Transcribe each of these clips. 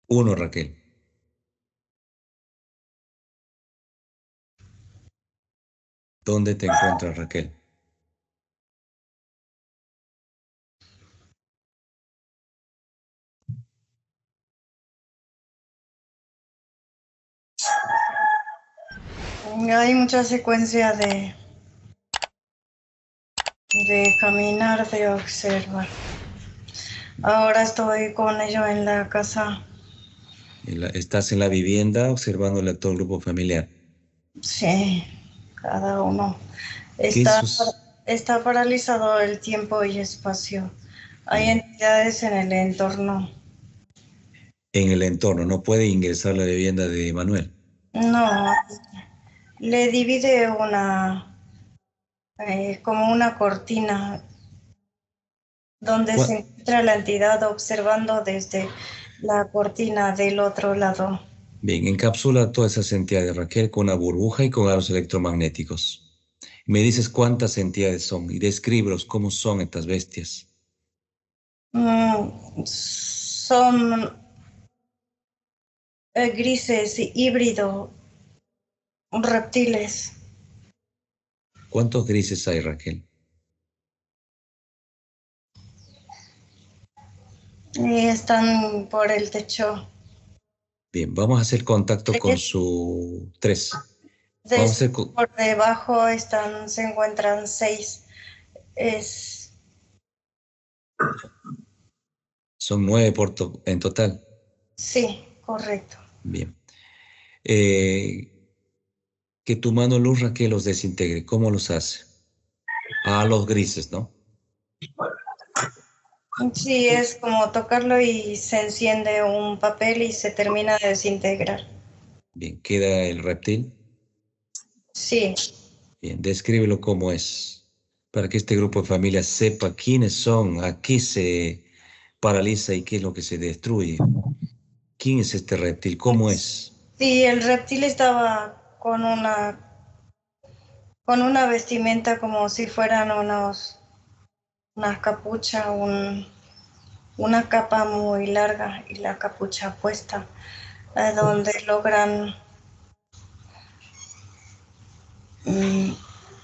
Uno, Raquel. ¿Dónde te encuentras, Raquel? Hay mucha secuencia de caminar, de observar. Ahora estoy con ellos en la casa. Estás en la vivienda observándole a todo el grupo familiar. Sí, cada uno. ¿Qué Está, sus está paralizado el tiempo y espacio. Hay Bien. entidades en el entorno. En el entorno? ¿No puede ingresar a la vivienda de Manuel? No, le divide como una cortina donde se ¿Cuá- encuentra la entidad observando desde la cortina del otro lado. Bien, encapsula todas esas entidades, Raquel, con una burbuja y con aros electromagnéticos. Me dices cuántas entidades son y descríbelos cómo son estas bestias. Son grises, híbrido, reptiles. ¿Cuántos grises hay, Raquel? Y están por el techo. Bien, vamos a hacer contacto con Tres. su tres. Vamos a hacer, Por debajo se encuentran seis. Es, son nueve en total. sí, correcto. Bien. Que tu mano luz, Raquel, los desintegre. ¿Cómo los hace? A los grises, ¿no? Sí, es como tocarlo y se enciende un papel y se termina de desintegrar. Bien, queda el reptil. Sí, Bien, descríbelo cómo es, para que este grupo de familias sepa quiénes son, a qué se paraliza y qué es lo que se destruye. ¿Quién es este reptil? ¿Cómo es? sí, el reptil estaba con una vestimenta como si fueran una capucha, una capa muy larga y la capucha puesta, donde logran mm,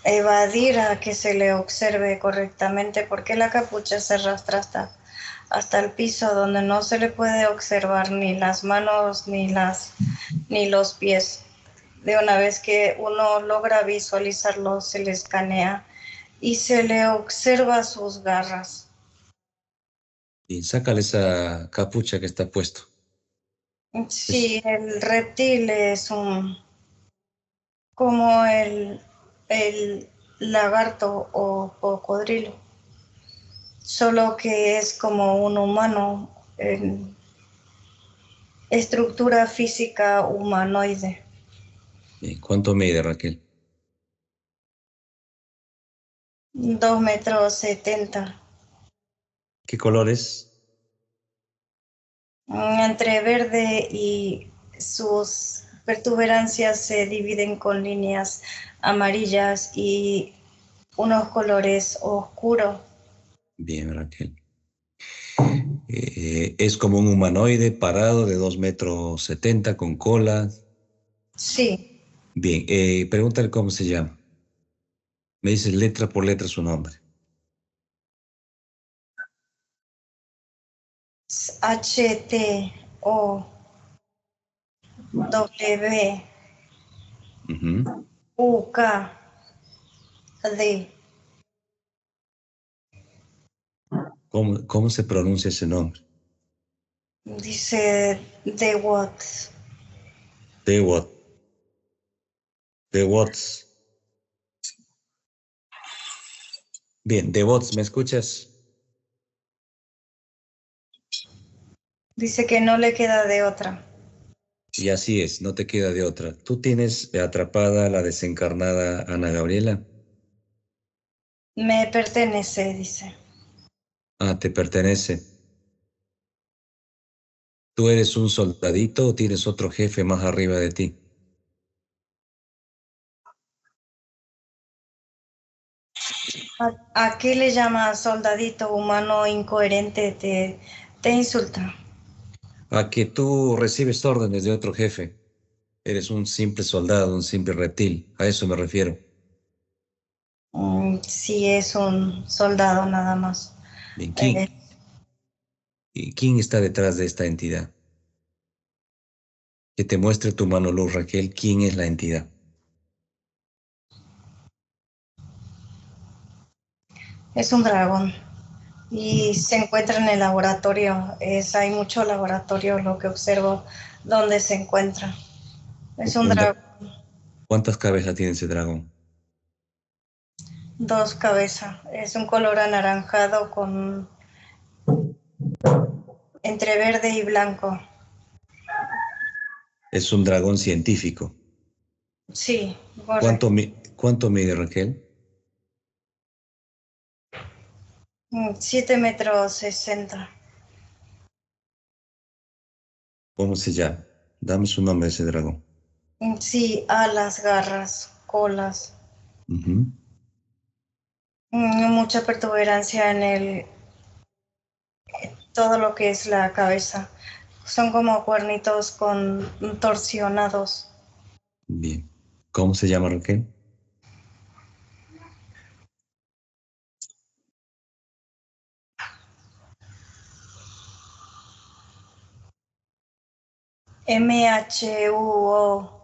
evadir a que se le observe correctamente, porque la capucha se arrastra hasta el piso, donde no se le puede observar ni las manos ni los pies. De una vez que uno logra visualizarlo, se le escanea y se le observa sus garras. Y sácale esa capucha que está puesto. Sí, Es, el reptil es como el lagarto o cocodrilo, solo que es como un humano en estructura física humanoide. ¿Cuánto mide, Raquel? 2,70 metros, ¿Qué colores? entre verde y sus protuberancias se dividen con líneas amarillas y unos colores oscuros. Bien, Raquel. Es como un humanoide parado de 2,70 m con cola. Sí, Bien, pregúntale cómo se llama. Me dices letra por letra su nombre. HTOW Ujú. UKD. ¿Cómo se pronuncia ese nombre? Dice The Wax. The what? The What's. Bien, The What's, ¿me escuchas? Dice que no le queda de otra. Y así es, no te queda de otra. ¿Tú tienes atrapada a la desencarnada Ana Gabriela? Me pertenece, dice. Ah, te pertenece. ¿Tú eres un soldadito o tienes otro jefe más arriba de ti? ¿A qué le llama soldadito humano incoherente? Te insulta. A que tú recibes órdenes de otro jefe. Eres un simple soldado, un simple reptil. A eso me refiero. Sí, es un soldado nada más. Bien, Eh, ¿quién está detrás de esta entidad? Que te muestre tu mano luz, Raquel. ¿Quién es la entidad? es un dragón y se encuentra en el laboratorio. Hay mucho laboratorio, lo que observo, donde se encuentra. Es un Un dragón, ¿Cuántas cabezas tiene ese dragón? dos cabezas. Es un color anaranjado con entre verde y blanco. Es un dragón científico. Sí, correcto. ¿Cuánto mide, Raquel? 7,60 metros. ¿Cómo se llama? Dame su nombre ese dragón. Sí, alas, garras, colas. Ujú. Mucha protuberancia en todo lo que es la cabeza. Son como cuernitos contorsionados. Bien. ¿Cómo se llama, Raquel? MHUOWTGOK.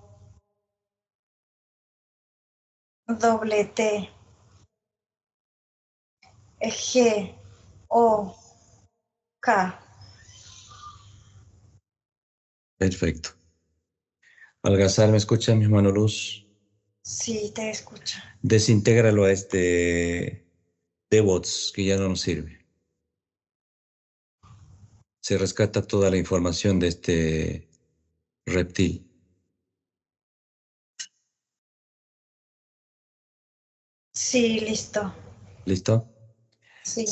Perfecto. Algazar, ¿me escucha, mi hermano Luz? Sí, te escucho. Desintégralo a este DevOps que ya no nos sirve. Se rescata toda la información de este reptil. Sí, listo. ¿Listo? Sí.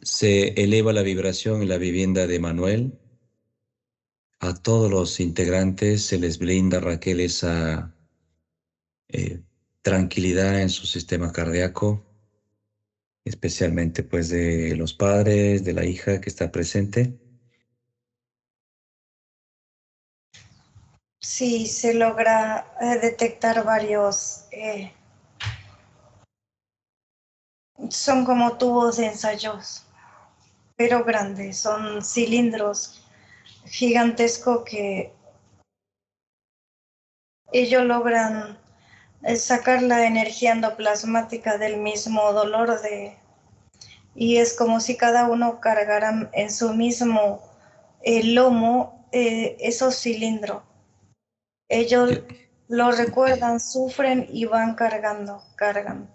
Se eleva la vibración en la vivienda de Manuel. A todos los integrantes se les brinda, Raquel, esa tranquilidad en su sistema cardíaco, especialmente pues de los padres, de la hija que está presente. Sí, se logra detectar varios, son como tubos de ensayos, pero grandes, son cilindros gigantescos que ellos logran sacar la energía endoplasmática del mismo dolor y es como si cada uno cargara en su mismo lomo esos cilindros. Ellos Que- lo recuerdan, sufren y van cargando, cargan.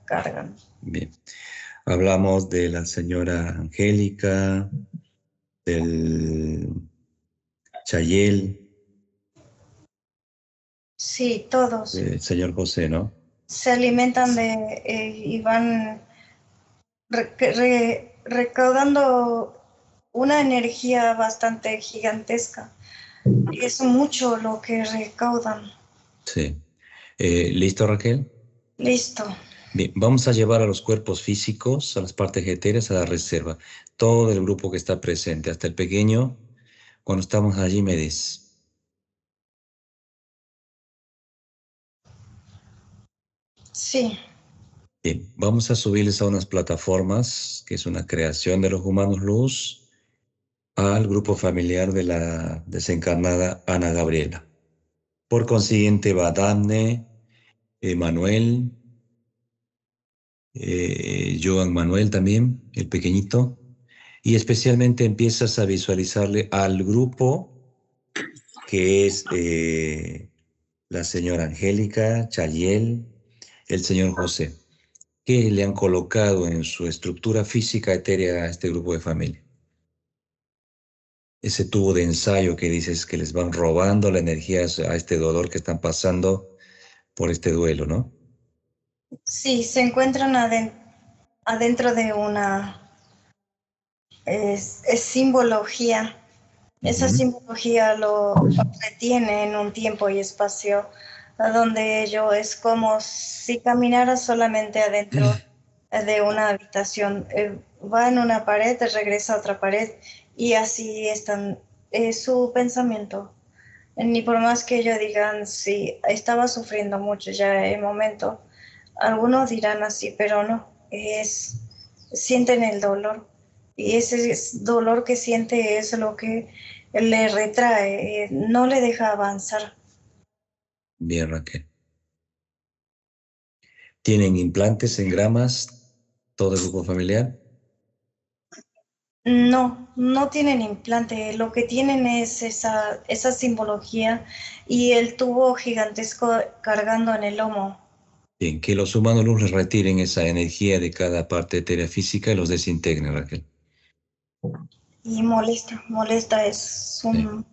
Bien. Hablamos de la señora Angélica, del Chayel, Sí, todos del señor José, ¿no? se alimentan y van recaudando una energía bastante gigantesca. Es mucho lo que recaudan. Sí. ¿Listo, Raquel? Listo. Bien, vamos a llevar a los cuerpos físicos, a las partes etéreas, a la reserva. Todo el grupo que está presente, hasta el pequeño, cuando estamos allí me dices. Sí, Bien, vamos a subirles a unas plataformas, que es una creación de los humanos luz, al grupo familiar de la desencarnada Ana Gabriela. Por consiguiente va Dafne, Manuel, Joan Manuel también, el pequeñito, y especialmente empiezas a visualizarle al grupo que es la señora Angélica, Chayel, el señor José, que le han colocado en su estructura física etérea a este grupo de familia. Ese tubo de ensayo que dices que les van robando la energía a este dolor que están pasando por este duelo, ¿no? sí, se encuentran adentro de una es simbología. Esa Ujú. simbología lo retiene en un tiempo y espacio a donde ello es como si caminara solamente adentro de una habitación. Va en una pared, regresa a otra pared y así están su pensamiento. Ni por más que ellos digan, sí, estaba sufriendo mucho ya el momento. Algunos dirán así, pero no, sienten el dolor. Y ese dolor que siente es lo que le retrae, no le deja avanzar. Bien, Raquel. ¿Tienen implantes en gramas todo el grupo familiar? No, no tienen implante, lo que tienen es esa simbología y el tubo gigantesco cargando en el lomo. Bien, que los humanos luz les retiren esa energía de cada parte etérea física y los desintegren, Raquel. Y molesta, es Sí. un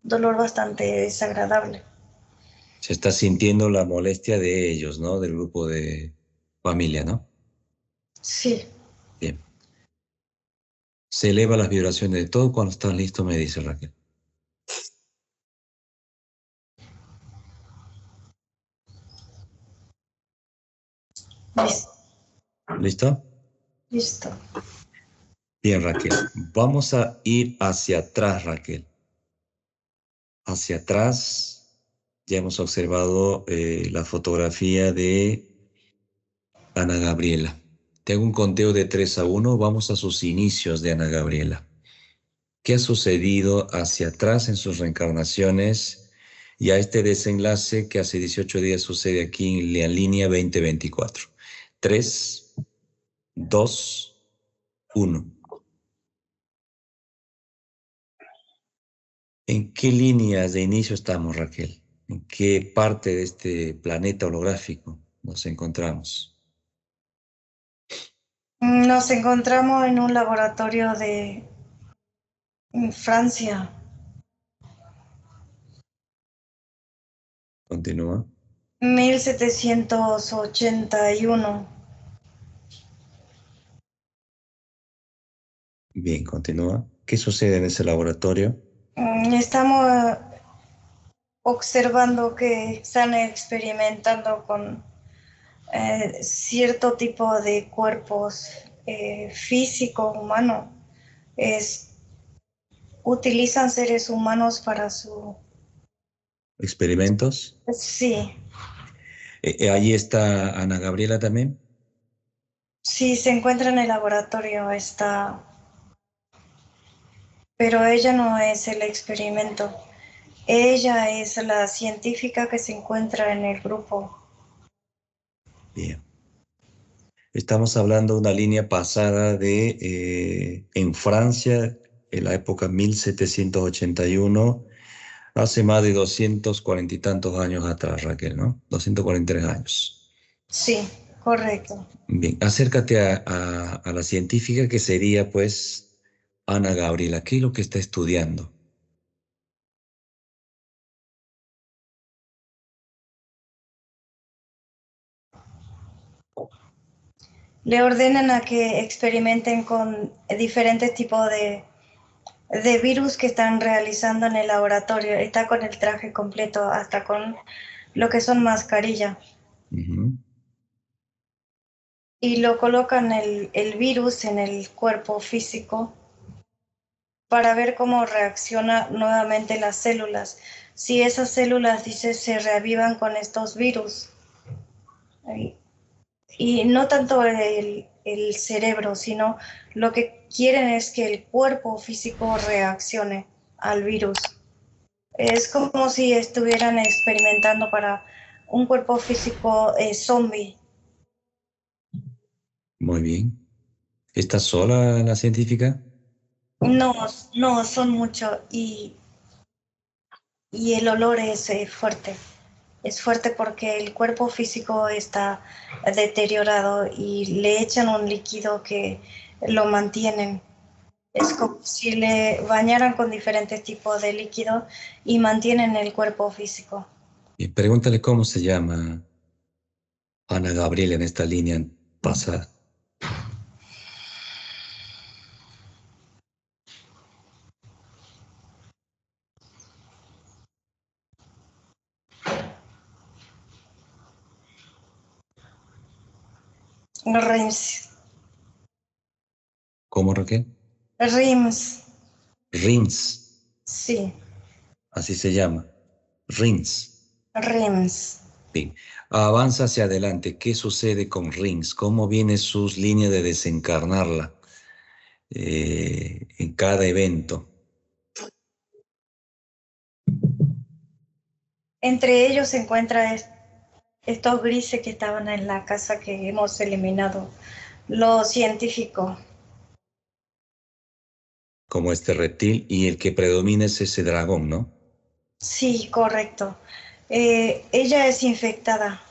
dolor bastante desagradable. Se está sintiendo la molestia de ellos, ¿no? Del grupo de familia, ¿no? Sí, Bien. Se eleva las vibraciones de todo. Cuando estás listo, me dice Raquel. listo, ¿Listo? listo. Bien, Raquel. Vamos a ir hacia atrás, Raquel. Hacia atrás. Ya hemos observado la fotografía de Ana Gabriela. Te hago un conteo de 3 a 1. Vamos a sus inicios de Ana Gabriela. ¿Qué ha sucedido hacia atrás en sus reencarnaciones y a este desenlace que hace 18 días sucede aquí en la línea 2024? 3, 2, 1. ¿En qué líneas de inicio estamos, Raquel? ¿En qué parte de este planeta holográfico nos encontramos? Nos encontramos en un laboratorio de Francia. Continúa. 1781. Bien, continúa. ¿Qué sucede en ese laboratorio? Estamos observando que están experimentando con cierto tipo de cuerpos físico humano. Es, utilizan seres humanos para su... ¿Experimentos? Sí, Allí está Ana Gabriela también. sí, se encuentra en el laboratorio, está, pero ella no es el experimento. Ella es la científica que se encuentra en el grupo. Bien. Estamos hablando de una línea pasada de en Francia, en la época 1781, hace más de 240 y tantos años atrás, Raquel, ¿no? 243 años. Sí, correcto. Bien, acércate a la científica que sería, pues, Ana Gabriela. ¿Qué es lo que está estudiando? Le ordenan a que experimenten con diferentes tipos de virus que están realizando en el laboratorio. Está con el traje completo, hasta con lo que son mascarilla. Ujú. Y lo colocan el virus en el cuerpo físico para ver cómo reacciona nuevamente las células. Si esas células, dice, se reavivan con estos virus. Y no tanto el cerebro, sino lo que quieren es que el cuerpo físico reaccione al virus. Es como si estuvieran experimentando para un cuerpo físico zombie. Muy bien. ¿Está sola la científica? No, no, son mucho y el olor es fuerte porque el cuerpo físico está deteriorado y le echan un líquido que lo mantienen. Es como si le bañaran con diferentes tipos de líquido y mantienen el cuerpo físico. Y pregúntale cómo se llama Ana Gabriela en esta línea pasada. Rims, ¿Cómo, Raquel? rims, Rins. Sí, Así se llama. Rings. RIMS. Bien. Avanza hacia adelante. ¿Qué sucede con Rings? ¿Cómo viene sus líneas de desencarnarla en cada evento? Entre ellos se encuentra estos grises que estaban en la casa que hemos eliminado. Lo científico. Como este reptil, y el que predomina es ese dragón, ¿no? Sí, correcto. Ella es infectada.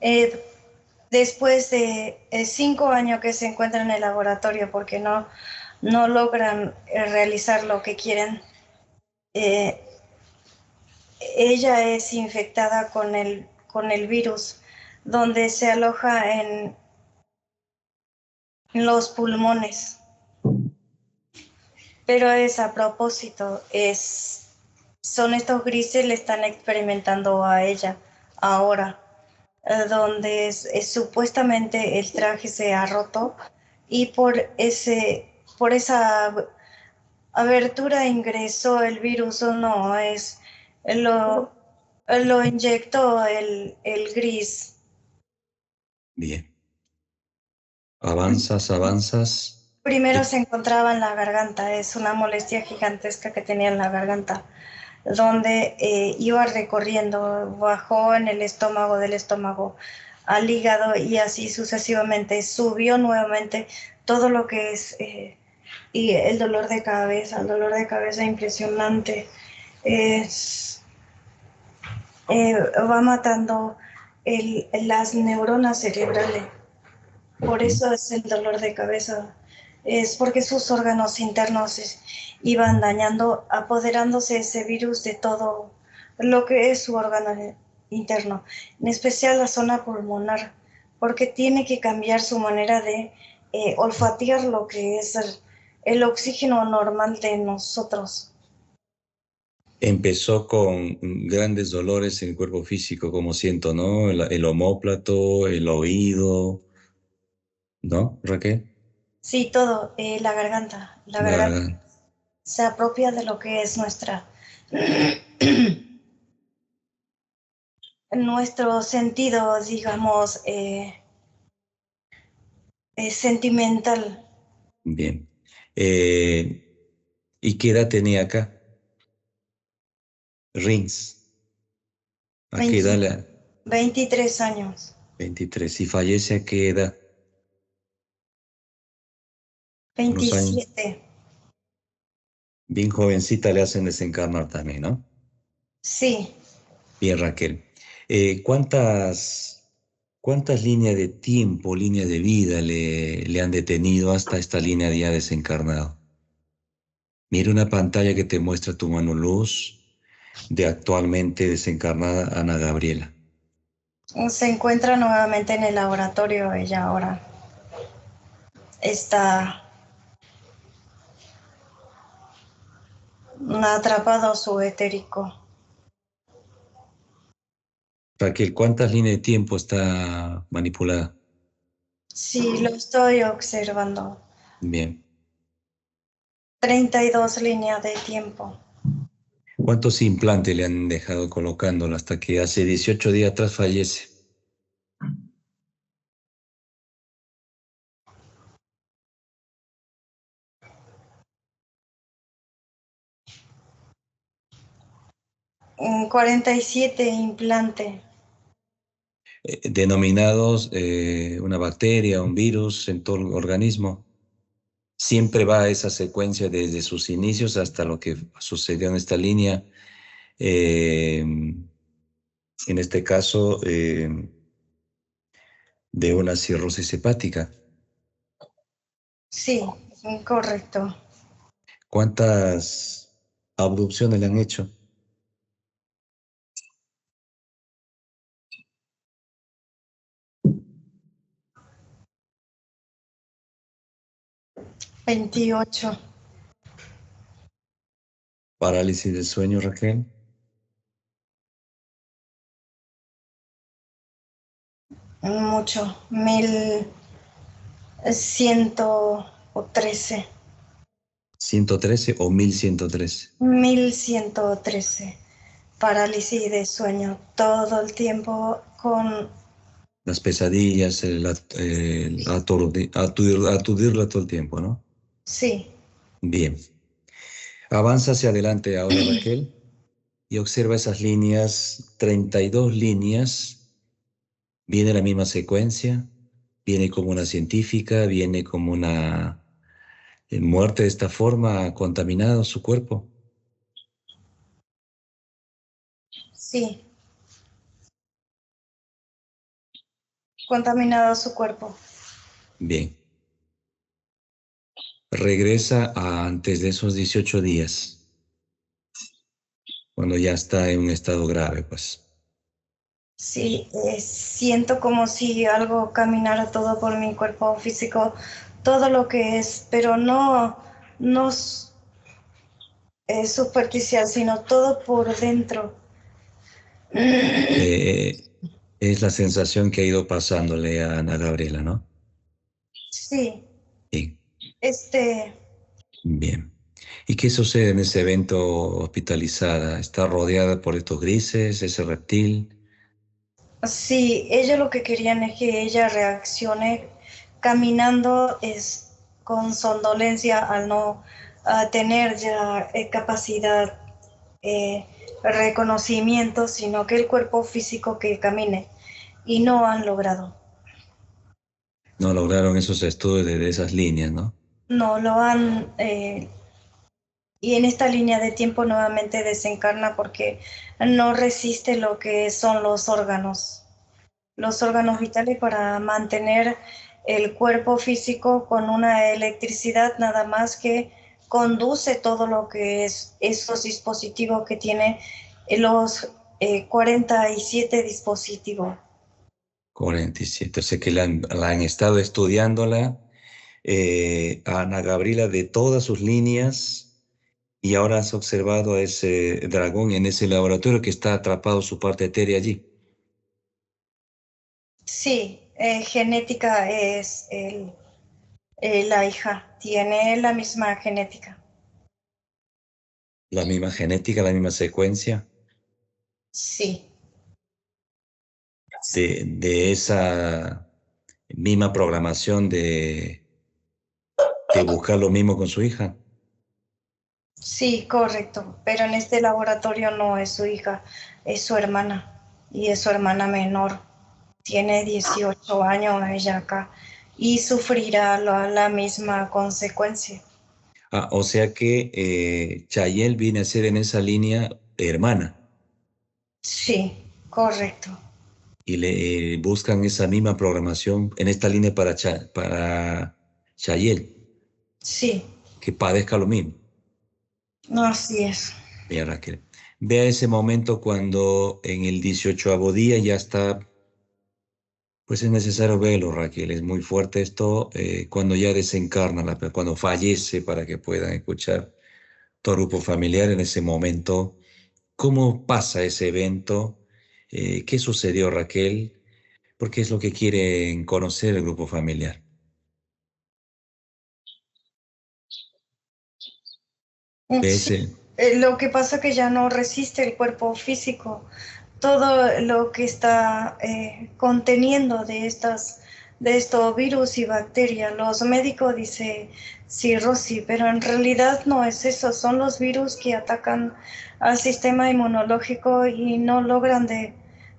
Eh, Después de 5 años que se encuentra en el laboratorio porque no logran realizar lo que quieren, eh, ella es infectada con el virus, donde se aloja en los pulmones. Pero es a propósito, son estos grises le están experimentando a ella ahora, donde supuestamente el traje se ha roto y por esa abertura ingresó el virus o no, lo, lo inyectó el gris. Bien. Avanzas, avanzas. Primero se encontraba en la garganta, es una molestia gigantesca que tenía en la garganta, donde iba recorriendo, bajó en el estómago, del estómago al hígado y así sucesivamente. Subió nuevamente todo lo que es y el dolor de cabeza impresionante. Es, Va matando las neuronas cerebrales. Por Ujú. eso es el dolor de cabeza. Es porque sus órganos internos iban dañando, apoderándose ese virus de todo lo que es su órgano interno, en especial la zona pulmonar, porque tiene que cambiar su manera de olfatear lo que es el oxígeno normal de nosotros. Empezó con grandes dolores en el cuerpo físico, como siento, ¿no? El omóplato, el oído, ¿no, Raquel? Sí, todo, la La garganta garganta. se apropia de lo que es nuestro sentido, digamos, sentimental. Bien. ¿Y qué edad tenía acá? Rings. ¿A qué 20 edad? 23 años, 23. ¿Y fallece a qué edad? Unos años. 27. Bien jovencita le hacen desencarnar también, ¿no? Sí, Bien, Raquel. ¿Cuántas líneas de tiempo, líneas de vida le han detenido hasta esta línea de ya desencarnado? Mira una pantalla que te muestra tu mano luz de actualmente desencarnada Ana Gabriela. se encuentra nuevamente en el laboratorio ella ahora. Está atrapado su etérico. Raquel, ¿cuántas líneas de tiempo está manipulada? Sí, lo estoy observando. Bien. 32 líneas de tiempo. ¿Cuántos implantes le han dejado colocándolo hasta que hace 18 días atrás fallece? 47 implante. Denominados una bacteria, un virus en todo el organismo. Siempre va esa secuencia desde sus inicios hasta lo que sucedió en esta línea. En este caso, de una cirrosis hepática. Sí, correcto. ¿Cuántas abducciones le han hecho? 28. Parálisis del sueño, Raquel. Mucho. 1113. ¿113 o 1113? 1113. Parálisis de sueño todo el tiempo con... Las pesadillas, aturdirla todo el tiempo, ¿no? Sí, Bien. Avanza hacia adelante ahora, Raquel, y observa esas líneas, 32 líneas. Viene la misma secuencia, viene como una científica, viene como una muerte de esta forma, contaminado su cuerpo. sí, contaminado su cuerpo. Bien. Regresa a antes de esos 18 días, cuando ya está en un estado grave, pues. Sí, siento como si algo caminara todo por mi cuerpo físico, todo lo que es, pero no es superficial, sino todo por dentro. Eh, es la sensación que ha ido pasándole a Ana Gabriela, ¿no? Sí, Sí, este, bien. ¿Y qué sucede en ese evento hospitalizada? ¿Está rodeada por estos grises, ese reptil? sí, ellos lo que querían es que ella reaccione caminando es con somnolencia al no tener ya capacidad, eh, reconocimiento, sino que el cuerpo físico que camine. Y no han logrado. No lograron esos estudios de esas líneas, ¿no? No lo han... y en esta línea de tiempo nuevamente desencarna porque no resiste lo que son los órganos vitales para mantener el cuerpo físico con una electricidad nada más que conduce todo lo que es esos dispositivos que tiene los 47 dispositivos. 47. O sea que la han estado estudiándola, a Ana Gabriela de todas sus líneas, y ahora has observado a ese dragón en ese laboratorio que está atrapado su parte etérea allí. Sí, genética es la hija, tiene la misma genética. La misma genética, la misma secuencia Sí, de esa misma programación de buscar lo mismo con su hija. sí, correcto. Pero en este laboratorio no es su hija, es su hermana. Y es su hermana menor. Tiene 18 años ella acá. Y sufrirá la misma consecuencia. Ah, o sea que Chayel viene a ser en esa línea hermana Sí, correcto. y le buscan esa misma programación en esta línea para Chayel, Sí, que padezca lo mismo. así es. Mira, Raquel, vea ese momento cuando en el 18º día ya está, pues es necesario verlo, Raquel, es muy fuerte esto, cuando ya desencarna, cuando fallece, para que puedan escuchar todo grupo familiar en ese momento. ¿Cómo pasa ese evento? ¿Qué sucedió, Raquel? Porque es lo que quieren conocer el grupo familiar. Sí, ¿Ves? lo que pasa es que ya no resiste el cuerpo físico. Todo lo que está conteniendo de estos virus y bacterias. Los médicos dicen cirrosis, pero en realidad no es eso. Son los virus que atacan al sistema inmunológico y no logran de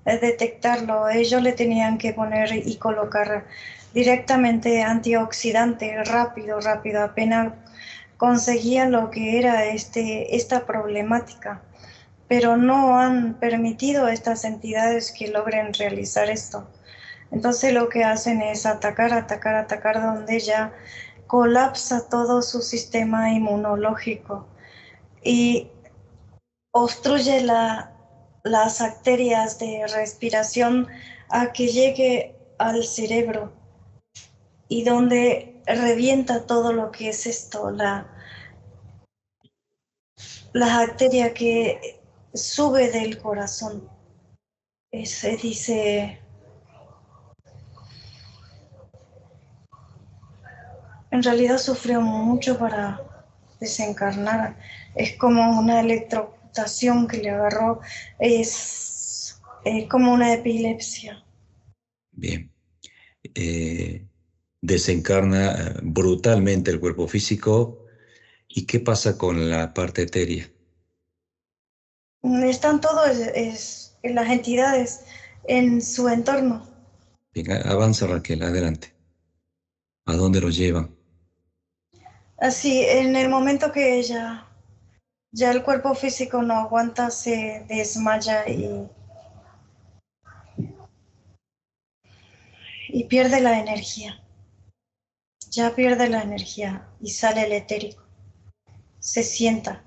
detectarlo. Ellos le tenían que poner y colocar directamente antioxidante, rápido, rápido, apenas conseguían lo que era esta problemática, pero no han permitido a estas entidades que logren realizar esto. Entonces lo que hacen es atacar, atacar, atacar, donde ya colapsa todo su sistema inmunológico y obstruye las arterias de respiración a que llegue al cerebro y donde revienta todo lo que es esto, la arteria que sube del corazón. Se dice, en realidad sufrió mucho para desencarnar. Es como una electrocutación que le agarró, es como una epilepsia. Bien. Desencarna brutalmente el cuerpo físico. ¿Y qué pasa con la parte etérea? Están todos las entidades en su entorno. Bien, avanza Raquel, adelante. ¿A dónde lo llevan? Así, en el momento que ya el cuerpo físico no aguanta, se desmaya y pierde la energía. Ya pierde la energía y sale el etérico. Se sienta.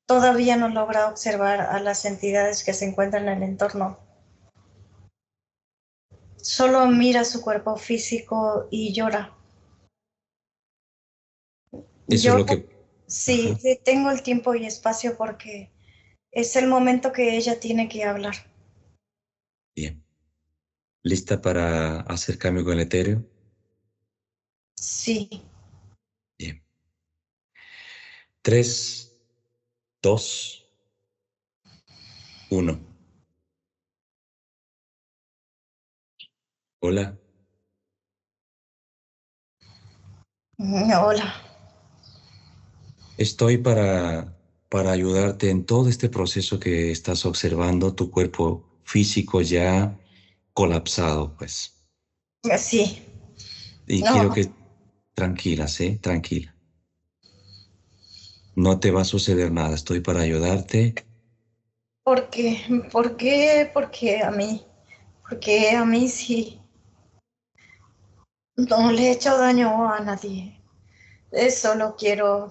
Todavía no logra observar a las entidades que se encuentran en el entorno. Solo mira su cuerpo físico y llora. Eso es Yo lo que... sí, Ajá, tengo el tiempo y espacio porque es el momento que ella tiene que hablar. bien. ¿Lista para hacer cambio con el etéreo? Sí. Bien. 3, 2, 1. Hola. Hola. Estoy para ayudarte en todo este proceso que estás observando, tu cuerpo físico ya colapsado, pues. Sí. Y quiero No, que tranquila, ¿sí? Tranquila. No te va a suceder nada. Estoy para ayudarte. ¿por qué? ¿Por qué? Porque a mí. Porque a mí sí. No le he hecho daño a nadie. Solo quiero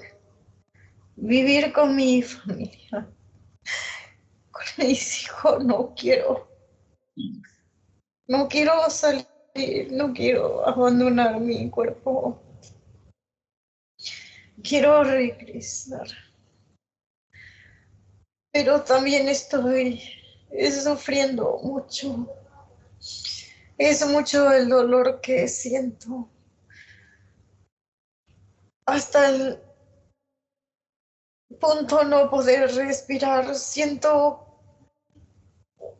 vivir con mi familia, con mis hijos. No quiero salir, no quiero abandonar mi cuerpo. Quiero regresar, pero también estoy sufriendo mucho. Es mucho el dolor que siento. Hasta el punto no poder respirar. Siento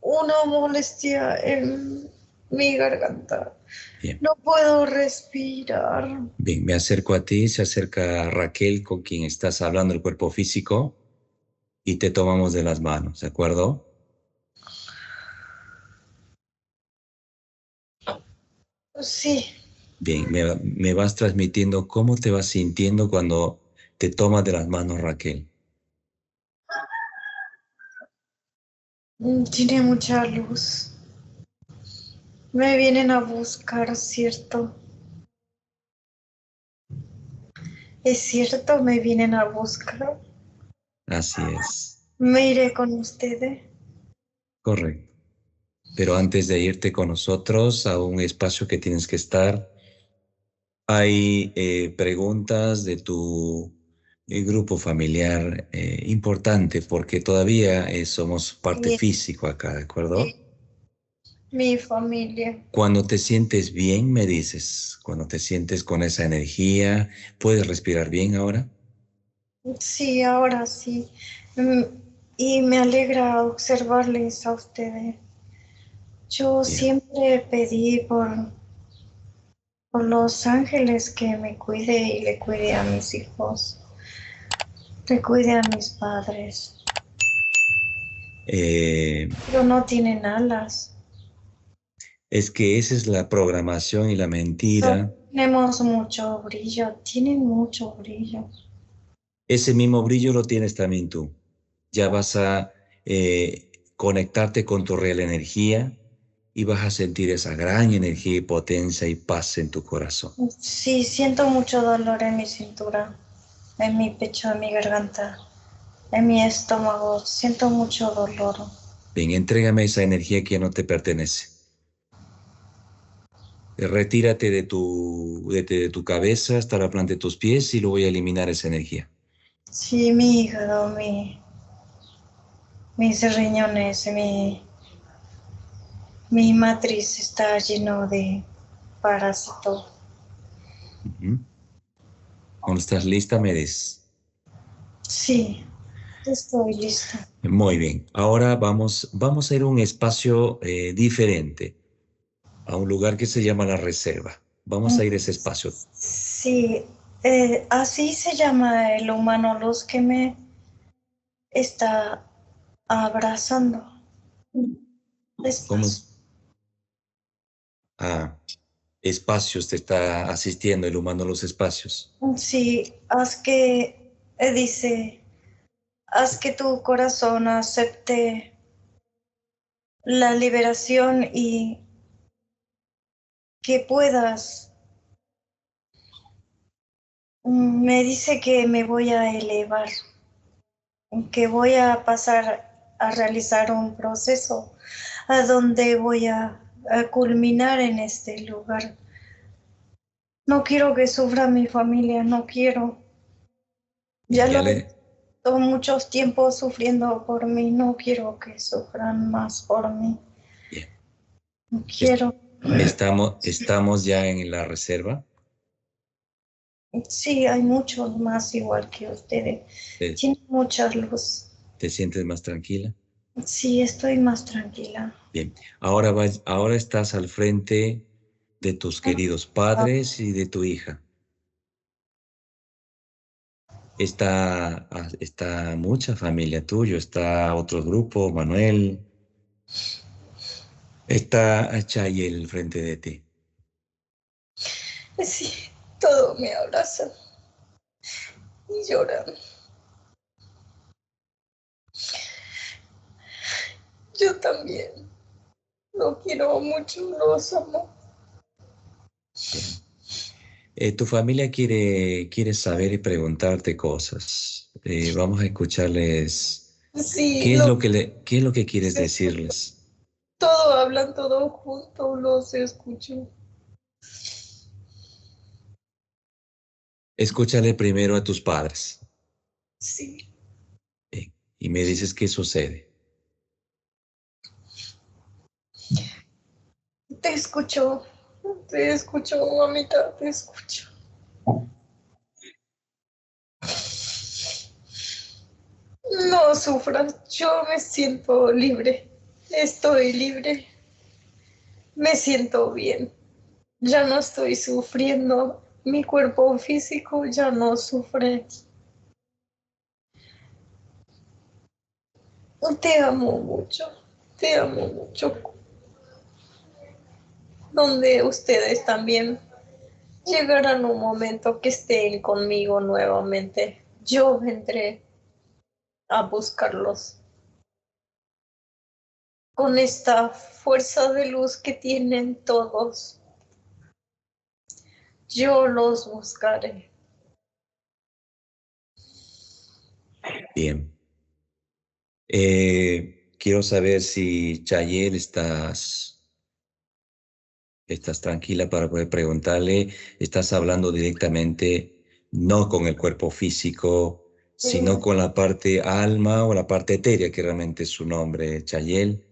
una molestia en mi garganta. Bien. No puedo respirar. Bien, me acerco a ti, se acerca Raquel con quien estás hablando, el cuerpo físico, y te tomamos de las manos, ¿de acuerdo? Sí, Bien, me vas transmitiendo cómo te vas sintiendo cuando te tomas de las manos Raquel. tiene mucha luz. Me vienen a buscar, ¿cierto? Es cierto, me vienen a buscar. Así es, Me iré con ustedes. correcto. Pero antes de irte con nosotros a un espacio que tienes que estar, hay preguntas de tu grupo familiar importante porque todavía somos parte Mi, físico acá, ¿de mi, acuerdo? mi familia. Cuando te sientes bien, me dices, cuando te sientes con esa energía, ¿puedes respirar bien ahora? Sí, ahora sí. Mm, Y me alegra observarles a ustedes. Yo Bien. siempre pedí por los ángeles que me cuide y le cuide a mis hijos, le cuide a mis padres. Eh, Pero no tienen alas. es que esa es la programación y la Solo mentira. tenemos mucho brillo, tienen mucho brillo. Ese mismo brillo lo tienes también tú. Ya vas a conectarte con tu real energía y vas a sentir esa gran energía y potencia y paz en tu corazón. Sí, siento mucho dolor en mi cintura, en mi pecho, en mi garganta, en mi estómago. Siento mucho dolor. Bien, entrégame esa energía que ya no te pertenece. Retírate de tu cabeza hasta la planta de tus pies y lo voy a eliminar esa energía. Sí, mi hígado, mis riñones, mi matriz está lleno de parásitos. Ujú. Cuando estás lista, me dices. Sí, estoy lista. Muy bien. Ahora vamos a ir a un espacio diferente, a un lugar que se llama la reserva. Vamos a ir a ese espacio. Sí, así se llama el humano luz que me está abrazando. ¿Cómo Despacio. es? Ah, espacios te está asistiendo el humano a los espacios. Sí, dice, haz que tu corazón acepte la liberación y que puedas. Me dice que me voy a elevar, que voy a pasar a realizar un proceso a donde voy a culminar en este lugar. No quiero que sufra mi familia, no quiero. Y Ya ya lo he le... estado muchos tiempos sufriendo por mí, no quiero que sufran más por mí. Bien. No Es- quiero. estamos ya en la reserva. Sí, hay muchos más igual que ustedes. ¿Te, Tiene mucha luz. te sientes más tranquila? Sí, estoy más tranquila. Bien. Ahora estás al frente de tus queridos padres y de tu hija. Está mucha familia tuya, está otro grupo, Manuel, está Chayel al frente de ti. Sí, todo me abraza y lloran. Yo también. Lo quiero mucho, los amo. Bien. Tu familia quiere saber y preguntarte cosas. Vamos a escucharles. Sí, ¿Qué es lo que quieres decirles? todo hablan todo junto, los escucho. Escúchale primero a tus padres. Sí, Bien. Y me dices qué sucede. te escucho, mamita, te escucho. No sufras, yo me siento libre, estoy libre, me siento bien, ya no estoy sufriendo, mi cuerpo físico ya no sufre. Te amo mucho, donde ustedes también llegarán un momento que estén conmigo nuevamente. Yo vendré a buscarlos con esta fuerza de luz que tienen todos. Yo los buscaré. Bien. Quiero saber si Chayel estás tranquila para poder preguntarle. Estás hablando directamente, no con el cuerpo físico, sino con la parte alma o la parte etérea, que realmente es su nombre, Chayel.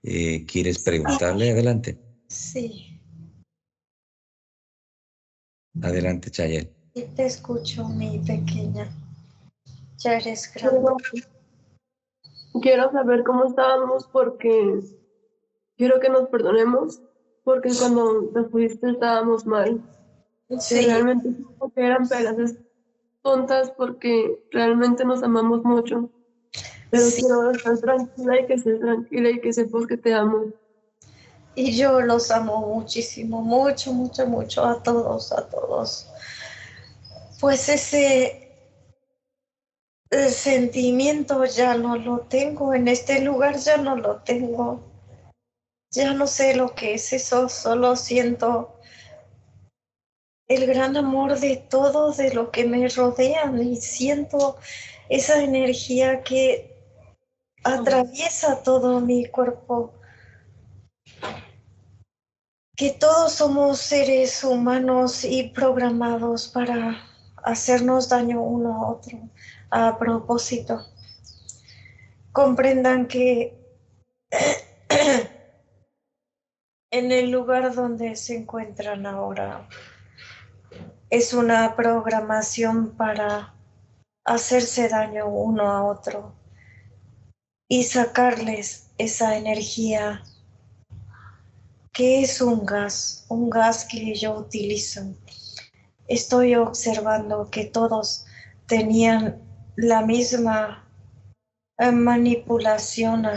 ¿Quieres preguntarle? Adelante. Sí, Adelante, Chayel. y te escucho, mi pequeña. Ya eres grande. Quiero, quiero saber cómo estábamos porque quiero que nos perdonemos porque cuando te fuiste estábamos mal. Que Sí, realmente siento que eran pelas tontas porque realmente nos amamos mucho. Pero sí. quiero estar tranquila y que estés tranquila y que sepas que te amo. Y yo los amo muchísimo, mucho, mucho, mucho a todos, a todos. Pues ese sentimiento ya no lo tengo, en este lugar ya no lo tengo. Ya no sé lo que es eso, solo siento el gran amor de todo, de lo que me rodean y siento esa energía que atraviesa todo mi cuerpo, que todos somos seres humanos y programados para hacernos daño uno a otro a propósito. Comprendan que en el lugar donde se encuentran ahora es una programación para hacerse daño uno a otro y sacarles esa energía que es un gas que yo utilizo. Estoy observando que todos tenían la misma manipulación,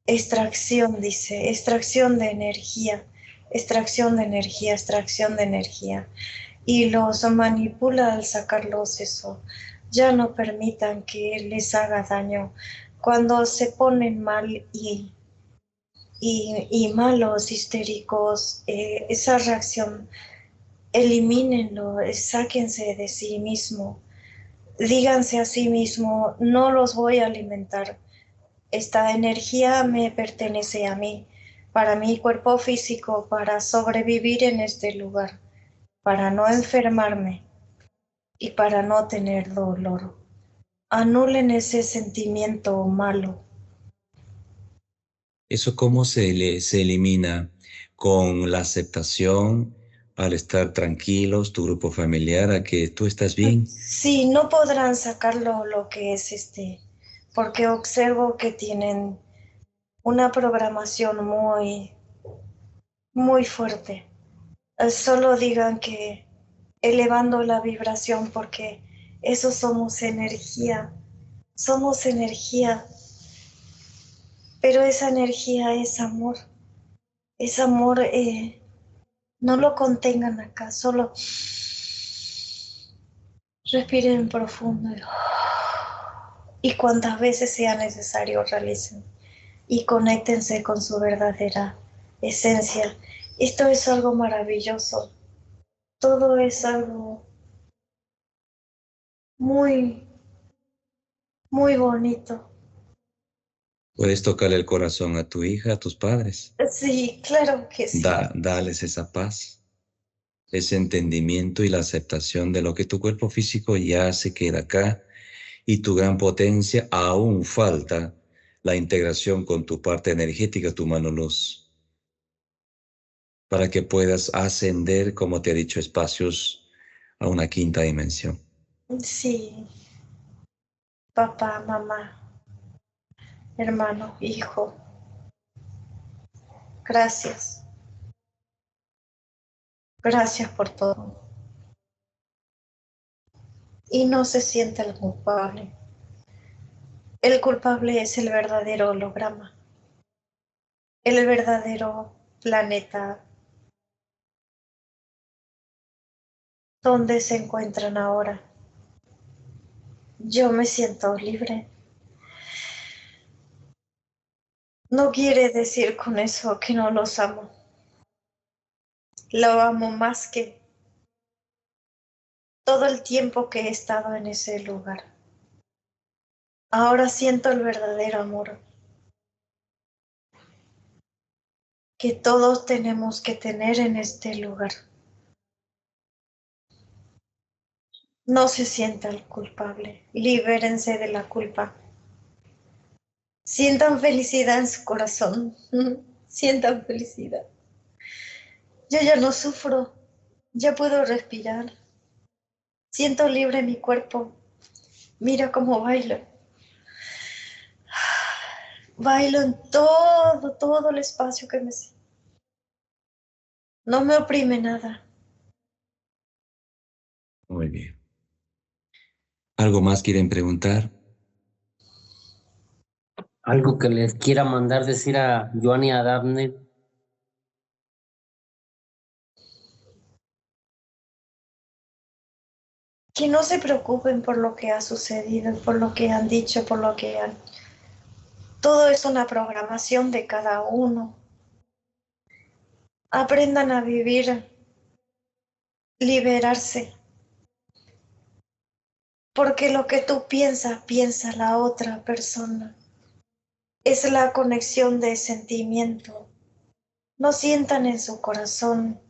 extracción, dice, extracción de energía, extracción de energía, extracción de energía. Y los manipula al sacarlos eso. Ya no permitan que les haga daño. Cuando se ponen mal y malos, histéricos, esa reacción, elimínenlo, sáquense de sí mismo. Díganse a sí mismo, no los voy a alimentar. Esta energía me pertenece a mí, para mi cuerpo físico, para sobrevivir en este lugar, para no enfermarme y para no tener dolor. Anulen ese sentimiento malo. ¿Eso cómo se elimina? Con la aceptación, al estar tranquilos, tu grupo familiar, a que tú estás bien. Sí, no podrán sacarlo lo que es porque observo que tienen una programación muy, muy fuerte. Solo digan que elevando la vibración, porque eso somos energía, pero esa energía es amor, no lo contengan acá, solo respiren profundo y cuantas veces sea necesario realicen y conéctense con su verdadera esencia. Esto es algo maravilloso, todo es algo muy, muy bonito. Puedes tocarle el corazón a tu hija, a tus padres. Sí, claro que sí. Dales esa paz, ese entendimiento y la aceptación de lo que tu cuerpo físico ya se queda acá y tu gran potencia. Aún falta la integración con tu parte energética, tu mano luz, para que puedas ascender, como te he dicho, espacios a una quinta dimensión. Sí, papá, mamá, hermano, hijo, gracias. Gracias por todo. Y no se siente el culpable. El culpable es el verdadero holograma, el verdadero planeta donde se encuentran ahora. Yo me siento libre. No quiere decir con eso que no los amo. Lo amo más que todo el tiempo que he estado en ese lugar. Ahora siento el verdadero amor que todos tenemos que tener en este lugar. No se sienta el culpable. Libérense de la culpa. Sientan felicidad en su corazón. Sientan felicidad. Yo ya no sufro. Ya puedo respirar. Siento libre mi cuerpo. Mira cómo bailo. Bailo en todo el espacio que me siento. No me oprime nada. Muy bien. ¿Algo más quieren preguntar? Algo que les quiera mandar decir a Joan y a Daphne. Que no se preocupen por lo que ha sucedido, por lo que han dicho, por lo que han... Todo es una programación de cada uno. Aprendan a vivir, liberarse. Porque lo que tú piensas, piensa la otra persona. Es la conexión de sentimiento. No sientan en su corazón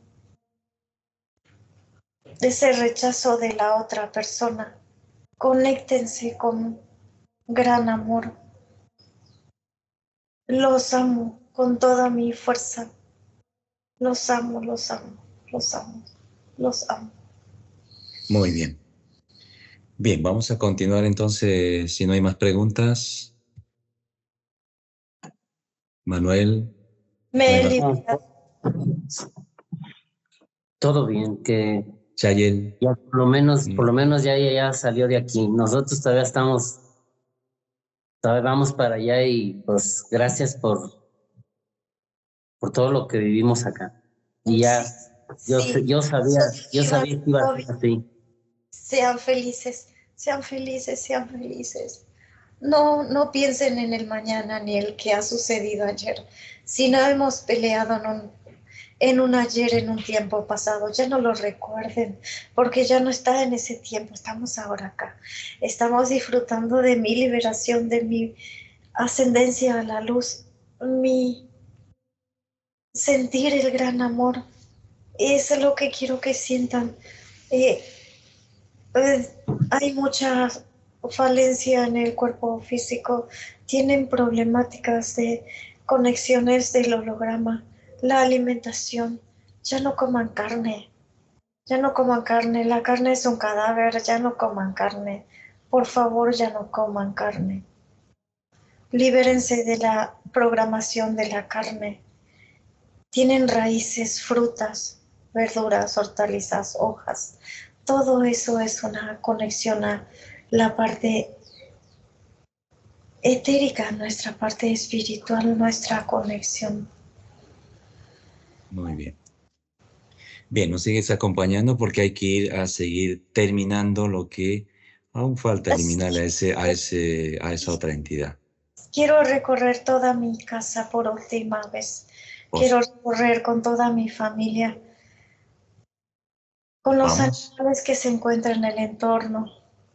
ese rechazo de la otra persona. Conéctense con gran amor. Los amo con toda mi fuerza. Los amo, los amo, los amo, los amo. Muy bien. Bien, vamos a continuar entonces, si no hay más preguntas. Manuel, no hay Me más. libera. Todo bien, que Chayel. ya por lo menos ya salió de aquí. Nosotros todavía vamos para allá y pues gracias por todo lo que vivimos acá. Y ya, Sí, yo eso sabía que iba a ser así. sean felices, sean felices, sean felices. No, no piensen en el mañana ni el que ha sucedido ayer. Si no hemos peleado en un ayer, en un tiempo pasado, ya no lo recuerden, porque ya no está en ese tiempo, estamos ahora acá. Estamos disfrutando de mi liberación, de mi ascendencia a la luz, mi sentir el gran amor. Eso es lo que quiero que sientan. Eh, Hay mucha falencia en el cuerpo físico, tienen problemáticas de conexiones del holograma, la alimentación, ya no coman carne, ya no coman carne, la carne es un cadáver, ya no coman carne, por favor ya no coman carne, libérense de la programación de la carne, tienen raíces, frutas, verduras, hortalizas, hojas, todo eso es una conexión a la parte etérica, nuestra parte espiritual, nuestra conexión. Muy bien. Bien, nos sigues acompañando porque hay que ir a seguir terminando lo que aún falta eliminar a esa otra entidad. Quiero recorrer toda mi casa por última vez. Pues, Quiero recorrer con toda mi familia, con los vamos, animales que se encuentran en el entorno.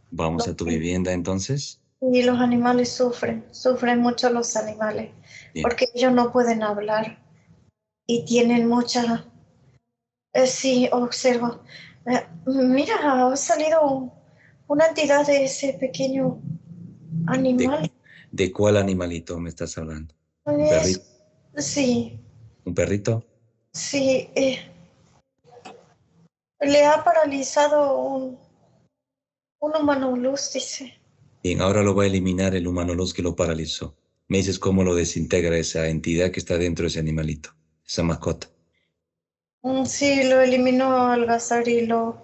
vamos a tu vivienda entonces. Y los animales sufren mucho los animales, Bien, porque ellos no pueden hablar y tienen mucha. Sí, observo. Mira, ha salido una entidad de ese pequeño ¿de, animal. de cuál animalito me estás hablando? ¿Un Es, perrito? sí, ¿Un perrito? sí, le ha paralizado un humano luz, dice. Bien, ahora lo va a eliminar el humano luz que lo paralizó. Me dices cómo lo desintegra esa entidad que está dentro de ese animalito, esa mascota. Sí, lo eliminó Algazar y lo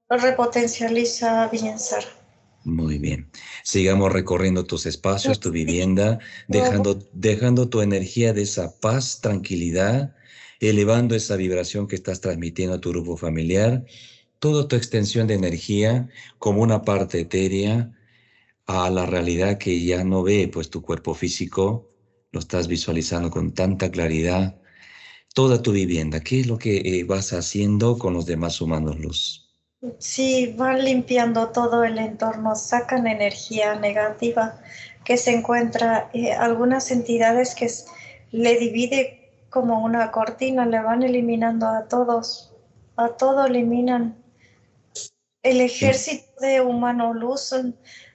repotencializa bien, Sara. Muy bien. Sigamos recorriendo tus espacios, tu Sí, vivienda, todo. dejando tu energía de esa paz, tranquilidad, elevando esa vibración que estás transmitiendo a tu grupo familiar, toda tu extensión de energía como una parte etérea a la realidad que ya no ve, pues tu cuerpo físico, lo estás visualizando con tanta claridad. Toda tu vivienda, ¿qué es lo que vas haciendo con los demás humanos luz? Sí, van limpiando todo el entorno, sacan energía negativa que se encuentra, algunas entidades le divide como una cortina, le van eliminando a todos, a todo eliminan. El En- ejército de humano luz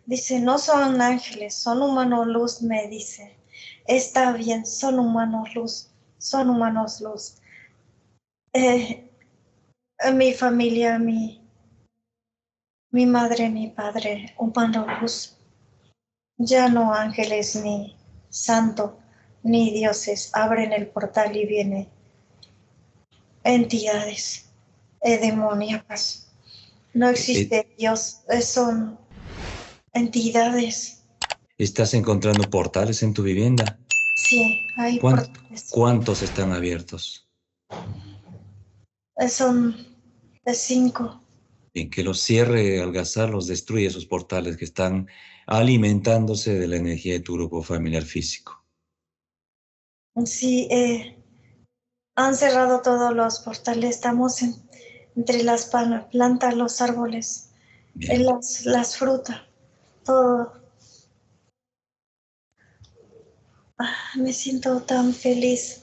dice, no son ángeles, son humanos luz, me dice. Está bien, son humanos luz, son humanos luz. Eh, Mi familia, mi madre, mi padre, humano luz. Ya no ángeles ni santo ni dioses abren el portal y vienen entidades demoníacas. No eh, existe Dios, son entidades. ¿Estás encontrando portales en tu vivienda? Sí, hay ¿Cuán- portales. ¿Cuántos están abiertos? Son de 5. En que los cierre Algazar, los destruye esos portales que están alimentándose de la energía de tu grupo familiar físico. Sí, han cerrado todos los portales. Estamos entre las plantas, los árboles, en Bien. las frutas, todo. Me siento tan feliz.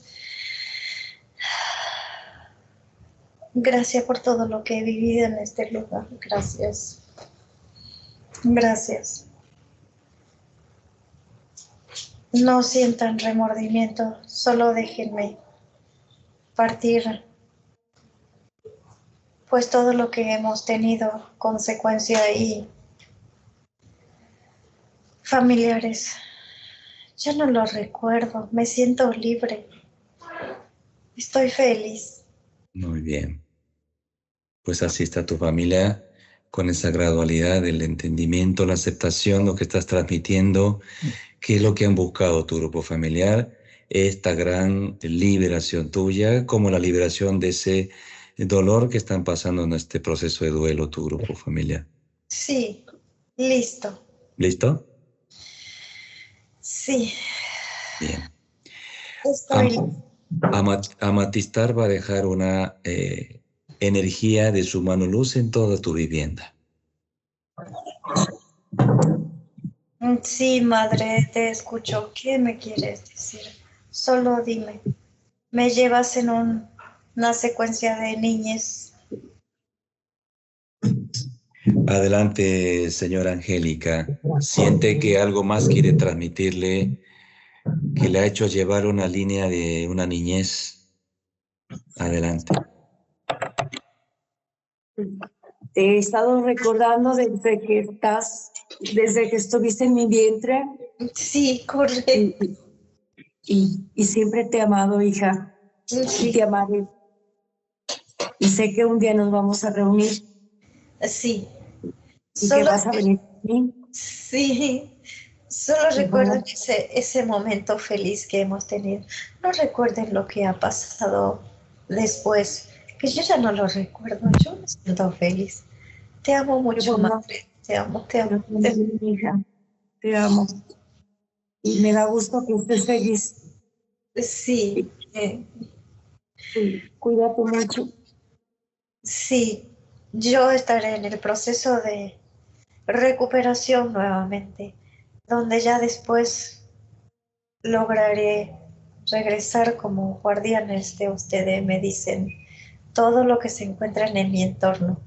Gracias por todo lo que he vivido en este lugar. Gracias. Gracias. No sientan remordimiento, solo déjenme partir pues todo lo que hemos tenido, consecuencia y familiares. Yo no lo recuerdo, me siento libre, estoy feliz. Muy bien. Pues así está tu familia, con esa gradualidad, el entendimiento, la aceptación, lo que estás transmitiendo, que es lo que han buscado tu grupo familiar, esta gran liberación tuya, como la liberación de ese dolor que están pasando en este proceso de duelo tu grupo familiar. Sí, listo. ¿Listo? Sí, Bien. estoy. Amatistar va a dejar una energía de su mano luz en toda tu vivienda. Sí, madre, te escucho. ¿Qué me quieres decir? Solo dime. Me llevas en una secuencia de niñez. Adelante, señora Angélica. Siente que algo más quiere transmitirle, que le ha hecho llevar una línea de una niñez. Adelante. Te he estado recordando desde que estuviste en mi vientre Sí, correcto. y siempre te he amado, hija, y Sí, te amaré. Y sé que un día nos vamos a reunir sí. y que Solo, vas a venir a mí. sí. Solo Por recuerden favor. ese momento feliz que hemos tenido. No recuerden lo que ha pasado después, que yo ya no lo recuerdo. Yo me siento feliz. Te amo mucho, madre. Te amo, te amo. Yo también, hija, te amo. Y me da gusto que estés feliz. Sí, Sí, cuídate mucho. sí. Yo estaré en el proceso de recuperación nuevamente, donde ya después lograré regresar como guardianes de ustedes, me dicen todo lo que se encuentran en mi entorno.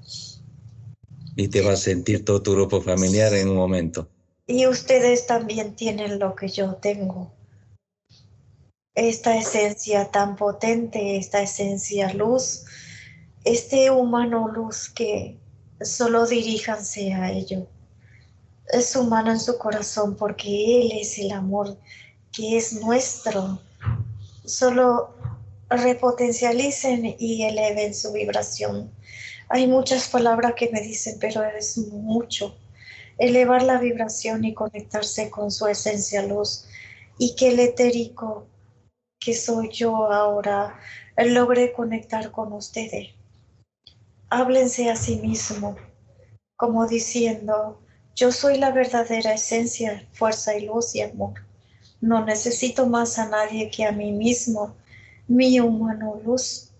Y te vas a sentir todo tu grupo familiar en un momento. Y ustedes también tienen lo que yo tengo. Esta esencia tan potente, esta esencia luz, este humano luz que solo diríjanse a ello. Es humano en su corazón porque Él es el amor que es nuestro. Solo repotencialicen y eleven su vibración. Hay muchas palabras que me dicen, pero es mucho. Elevar la vibración y conectarse con su esencia luz y que el etérico que soy yo ahora logre conectar con ustedes. Háblense a sí mismo como diciendo, yo soy la verdadera esencia, fuerza y luz y amor. No necesito más a nadie que a mí mismo, mi humano luz.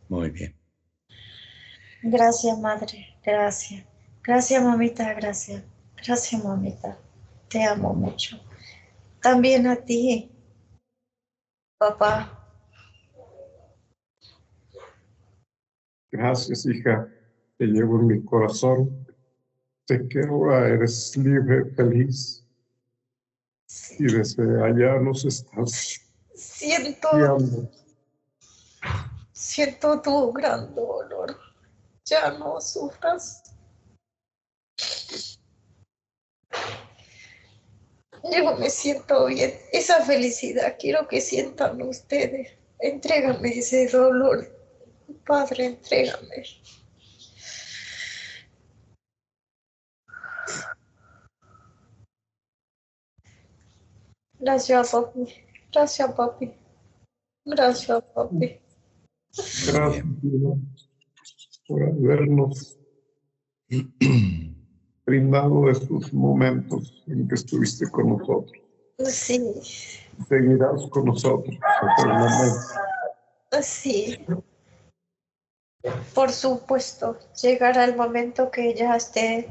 Muy bien. Gracias, madre, gracias. Gracias, mamita, gracias. Gracias, mamita. Te amo mucho. También a ti, papá. Gracias, hija. Te llevo en mi corazón. Sé que ahora eres libre, feliz. Y desde allá nos estás guiando. Siento tu gran dolor. Ya no sufras. Yo me siento bien. Esa felicidad quiero que sientan ustedes. Entrégame ese dolor. Padre, entrégame. Gracias, papi. Gracias, papi. Gracias, papi. Gracias, Dios, por habernos brindado estos momentos en que estuviste con nosotros. Sí, Seguirás con nosotros eternamente. sí. Por supuesto, llegará el momento que ya esté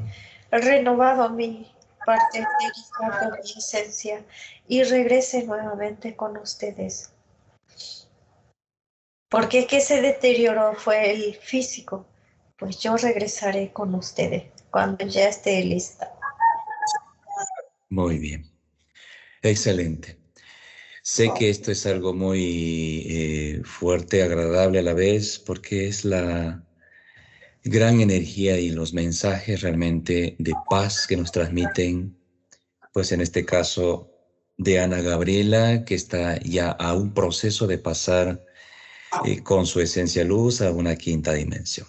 renovado mi parte etérica de mi esencia y regrese nuevamente con ustedes. Porque que se deterioró fue el físico, pues yo regresaré con ustedes cuando ya esté lista. Muy bien. Excelente. Sé que esto es algo muy fuerte, agradable a la vez, porque es la gran energía y los mensajes realmente de paz que nos transmiten, pues en este caso de Ana Gabriela, que está ya a un proceso de pasar con su esencia luz a una quinta dimensión.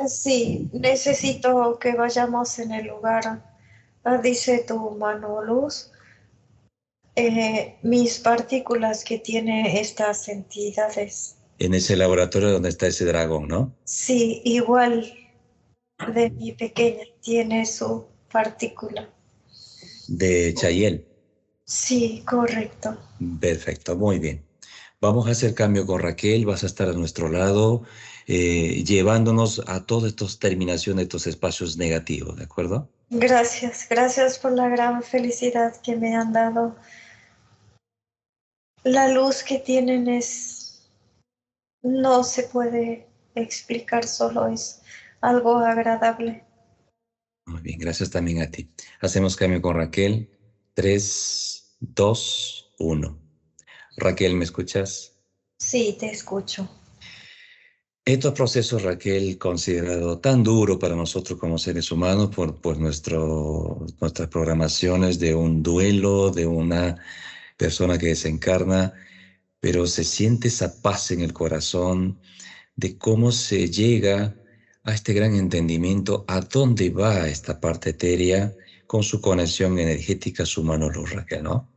Sí, necesito que vayamos en el lugar, dice tu mano luz, mis partículas que tiene estas entidades. En ese laboratorio donde está ese dragón, ¿no? Sí, igual de mi pequeña tiene su partícula. De Chayel. Sí, correcto. Perfecto, muy bien. Vamos a hacer cambio con Raquel, vas a estar a nuestro lado, llevándonos a todas estas terminaciones, estos espacios negativos, ¿de acuerdo? Gracias por la gran felicidad que me han dado. La luz que tienen no se puede explicar, solo es algo agradable. Muy bien, gracias también a ti. Hacemos cambio con Raquel. 3, 2, 1. Raquel, ¿me escuchas? Sí, te escucho. Estos procesos, Raquel, considerado tan duro para nosotros como seres humanos por nuestras programaciones de un duelo, de una persona que desencarna, pero se siente esa paz en el corazón de cómo se llega a este gran entendimiento a dónde va esta parte etérea con su conexión energética, su mano luz, Raquel, ¿no?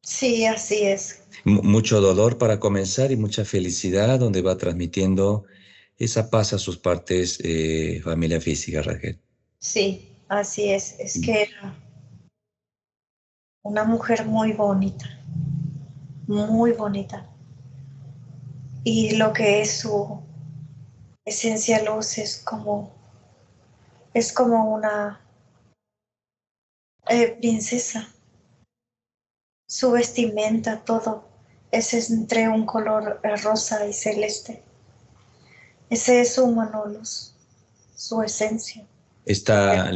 Sí, así es. Mucho dolor para comenzar y mucha felicidad donde va transmitiendo esa paz a sus partes familia física, Raquel. Sí, así es. Es que era una mujer muy bonita, muy bonita. Y lo que es su esencia luz es como una princesa. Su vestimenta, todo, es entre un color rosa y celeste. Ese es su Manolus, su esencia. Está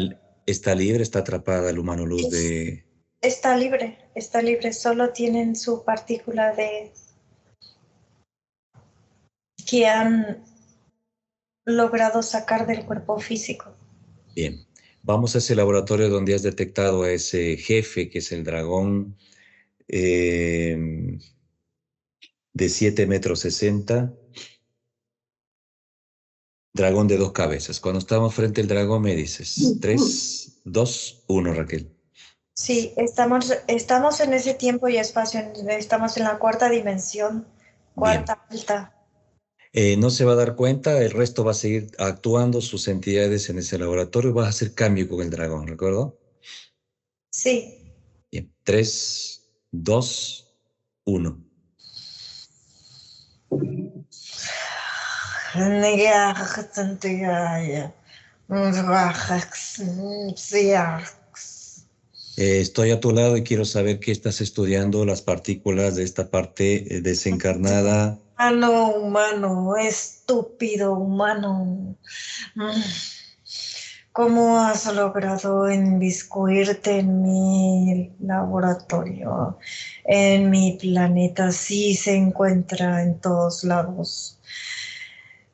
libre, está atrapada el humano luz Es- de... Está libre, solo tienen su partícula de que han logrado sacar del cuerpo físico. Bien, vamos a ese laboratorio donde has detectado a ese jefe que es el dragón de 7,60 m, dragón de 2 cabezas. Cuando estamos frente al dragón me dices 3, 2, 1, Raquel. Sí, estamos en ese tiempo y espacio, estamos en la cuarta dimensión, cuarta alta. No se va a dar cuenta, el resto va a seguir actuando sus entidades en ese laboratorio, vas a hacer cambio con el dragón, ¿recuerdo? Sí. Bien, 3, 2, 1. Estoy a tu lado y quiero saber qué estás estudiando, las partículas de esta parte desencarnada. Humano, estúpido humano. ¿Cómo has logrado inmiscuirte en mi laboratorio, en mi planeta? Sí se encuentra en todos lados.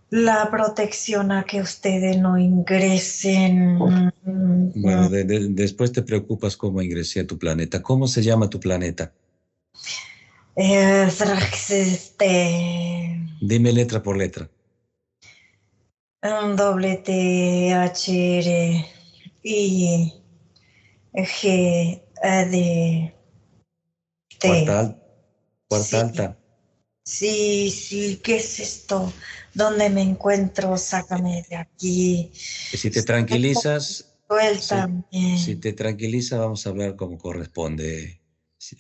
La protección a que ustedes no ingresen. Bueno, después te preocupas cómo ingresé a tu planeta. ¿Cómo se llama tu planeta? Dime letra por letra. Doble T, H, R, I, G, D, T. Cuarta Sí, alta. sí, ¿qué es esto? ¿Dónde me encuentro? Sácame de aquí. Si te tranquilizas, Suéltame. si te tranquiliza, vamos a hablar como corresponde.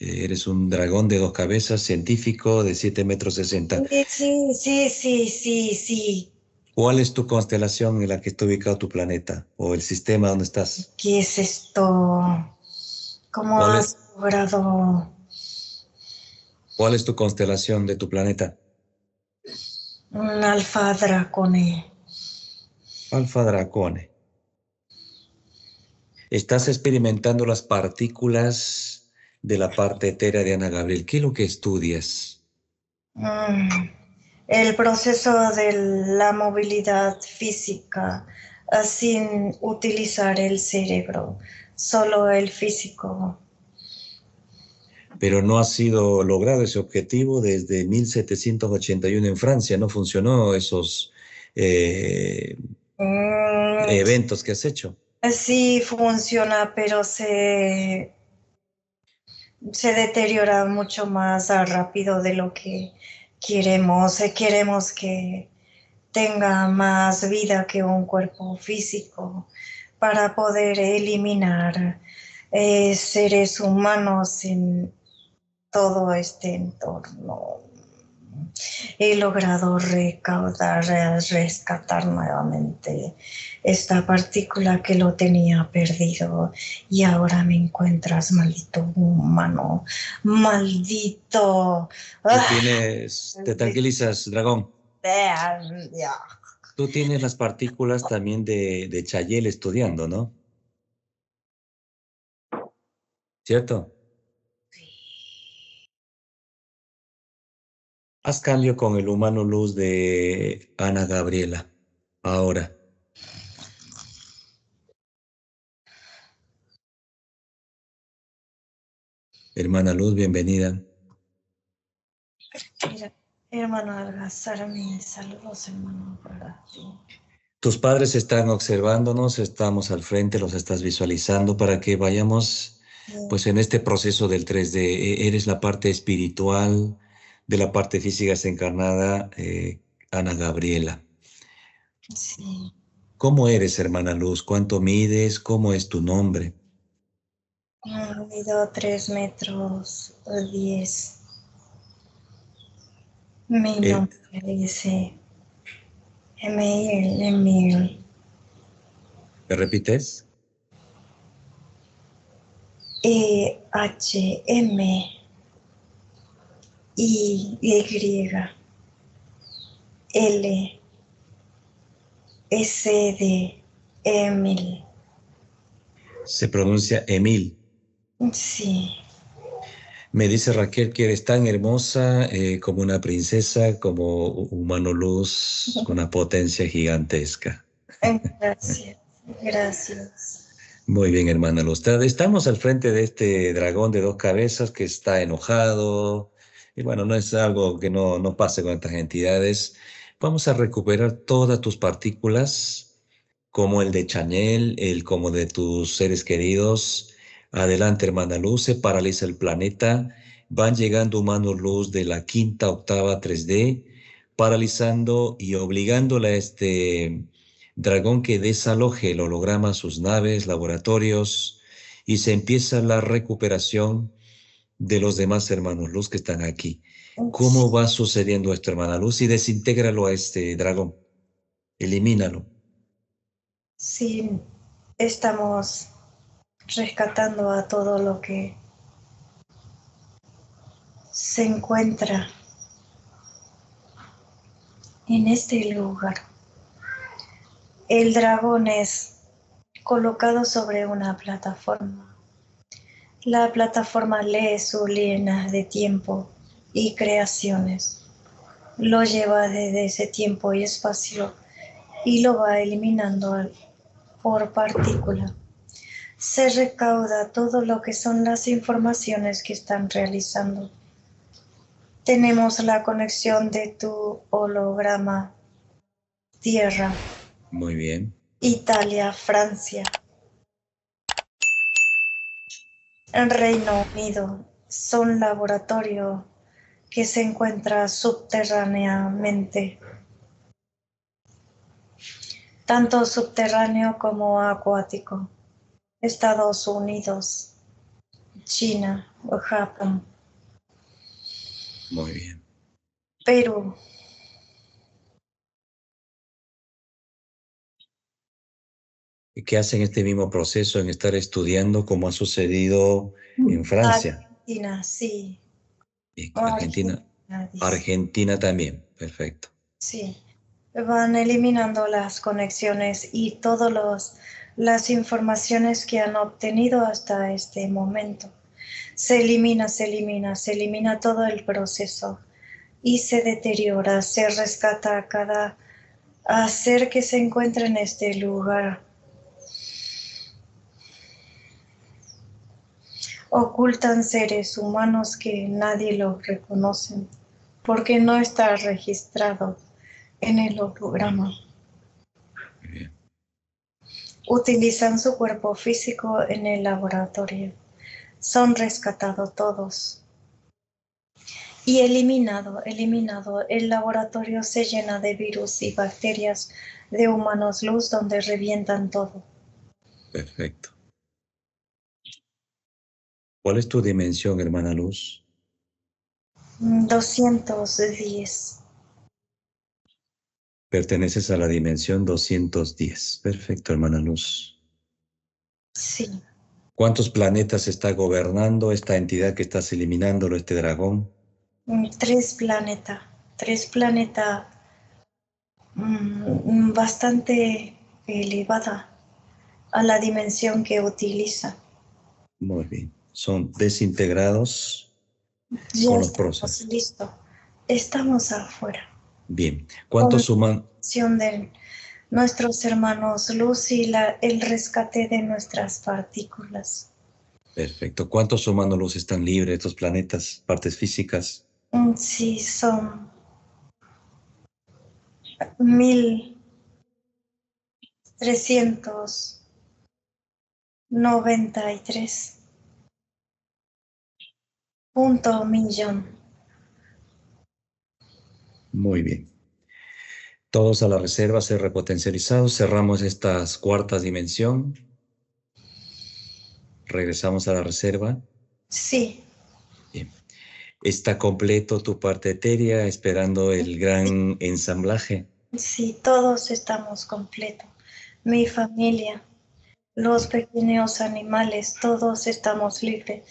Eres un dragón de 2 cabezas, científico de 7,60 m. Sí. ¿Cuál es tu constelación en la que está ubicado tu planeta o el sistema donde estás? ¿Qué es esto? ¿Cómo ¿Cuál has es, logrado cuál es tu constelación de tu planeta? un alfa dracone? Alfa Dracone. Estás experimentando las partículas de la parte etérea de Ana Gabriel. ¿Qué es lo que estudias? El proceso de la movilidad física sin utilizar el cerebro, solo el físico. Pero no ha sido logrado ese objetivo desde 1781 en Francia. No funcionó esos eventos que has hecho. Sí funciona, pero se deteriora mucho más rápido de lo que queremos. Queremos que tenga más vida que un cuerpo físico para poder eliminar seres humanos en todo este entorno. He logrado rescatar nuevamente esta partícula que lo tenía perdido y ahora me encuentras, maldito humano, maldito. Te tranquilizas, dragón. Tú tienes las partículas también de Chayel estudiando, ¿no? ¿Cierto? Haz cambio con el humano luz de Ana Gabriela. Ahora. Hermana Luz, bienvenida. Mira, hermano Algazar, mis saludos, hermano, para ti. Tus padres están observándonos, estamos al frente, los estás visualizando para que vayamos, pues, en este proceso del 3D. Eres la parte espiritual, de la parte física desencarnada, Ana Gabriela. Sí. ¿Cómo eres, hermana Luz? ¿Cuánto mides? ¿Cómo es tu nombre? Mido 3 metros 10. Mi nombre dice Emil. ¿Me repites? EHMIYLSD Emil. Se pronuncia Emil. Sí. Me dice Raquel que eres tan hermosa como una princesa, como humano luz, con una potencia gigantesca. Gracias. Muy bien, hermana Luz. Estamos al frente de este dragón de 2 cabezas que está enojado. Y bueno, no es algo que no pase con estas entidades. Vamos a recuperar todas tus partículas, como el de Chanel, como de tus seres queridos. Adelante, hermana Luz, se paraliza el planeta. Van llegando humanos luz de la 5ª octava 3D, paralizando y obligándola a este dragón que desaloje el holograma, sus naves, laboratorios, y se empieza la recuperación de los demás hermanos luz que están aquí. ¿Cómo va sucediendo esto, hermana Luz? Y desintégralo a este dragón. Elimínalo. Sí, estamos rescatando a todo lo que se encuentra en este lugar. El dragón es colocado sobre una plataforma. La plataforma lee su línea de tiempo y creaciones. Lo lleva desde ese tiempo y espacio y lo va eliminando por partícula. Se recauda todo lo que son las informaciones que están realizando. Tenemos la conexión de tu holograma Tierra. Muy bien. Italia, Francia. En Reino Unido son laboratorio que se encuentra subterráneamente, tanto subterráneo como acuático. Estados Unidos, China, Japón. Muy bien. Perú. ¿Qué hacen este mismo proceso en estar estudiando como ha sucedido en Francia? Argentina, sí. Argentina también, perfecto. Sí, van eliminando las conexiones y todas las informaciones que han obtenido hasta este momento. Se elimina, se elimina, se elimina todo el proceso y se deteriora, se rescata a cada ser que se encuentra en este lugar. Ocultan seres humanos que nadie los reconoce porque no está registrado en el holograma. Bien. Utilizan su cuerpo físico en el laboratorio. Son rescatados todos. Y eliminado, el laboratorio se llena de virus y bacterias de humanos luz donde revientan todo. Perfecto. ¿Cuál es tu dimensión, hermana Luz? 210. Perteneces a la dimensión 210. Perfecto, hermana Luz. Sí. ¿Cuántos planetas está gobernando esta entidad que estás eliminándolo, este dragón? 3 planetas. 3 planetas bastante elevada a la dimensión que utiliza. Muy bien. Son desintegrados Ya con los estamos procesos. listos. Estamos afuera. Bien. ¿Cuántos suman? De nuestros hermanos luz y el rescate de nuestras partículas. Perfecto. ¿Cuántos humanos luz están libres de estos planetas, partes físicas? Sí, son 1.393. Millón. Muy bien. Todos a la reserva, ser repotencializados. Cerramos estas cuartas dimensión. Regresamos a la reserva. Sí. Bien. Está completo tu parte etérea, esperando el gran ensamblaje. Sí, todos estamos completos. Mi familia, los pequeños animales, todos estamos libres.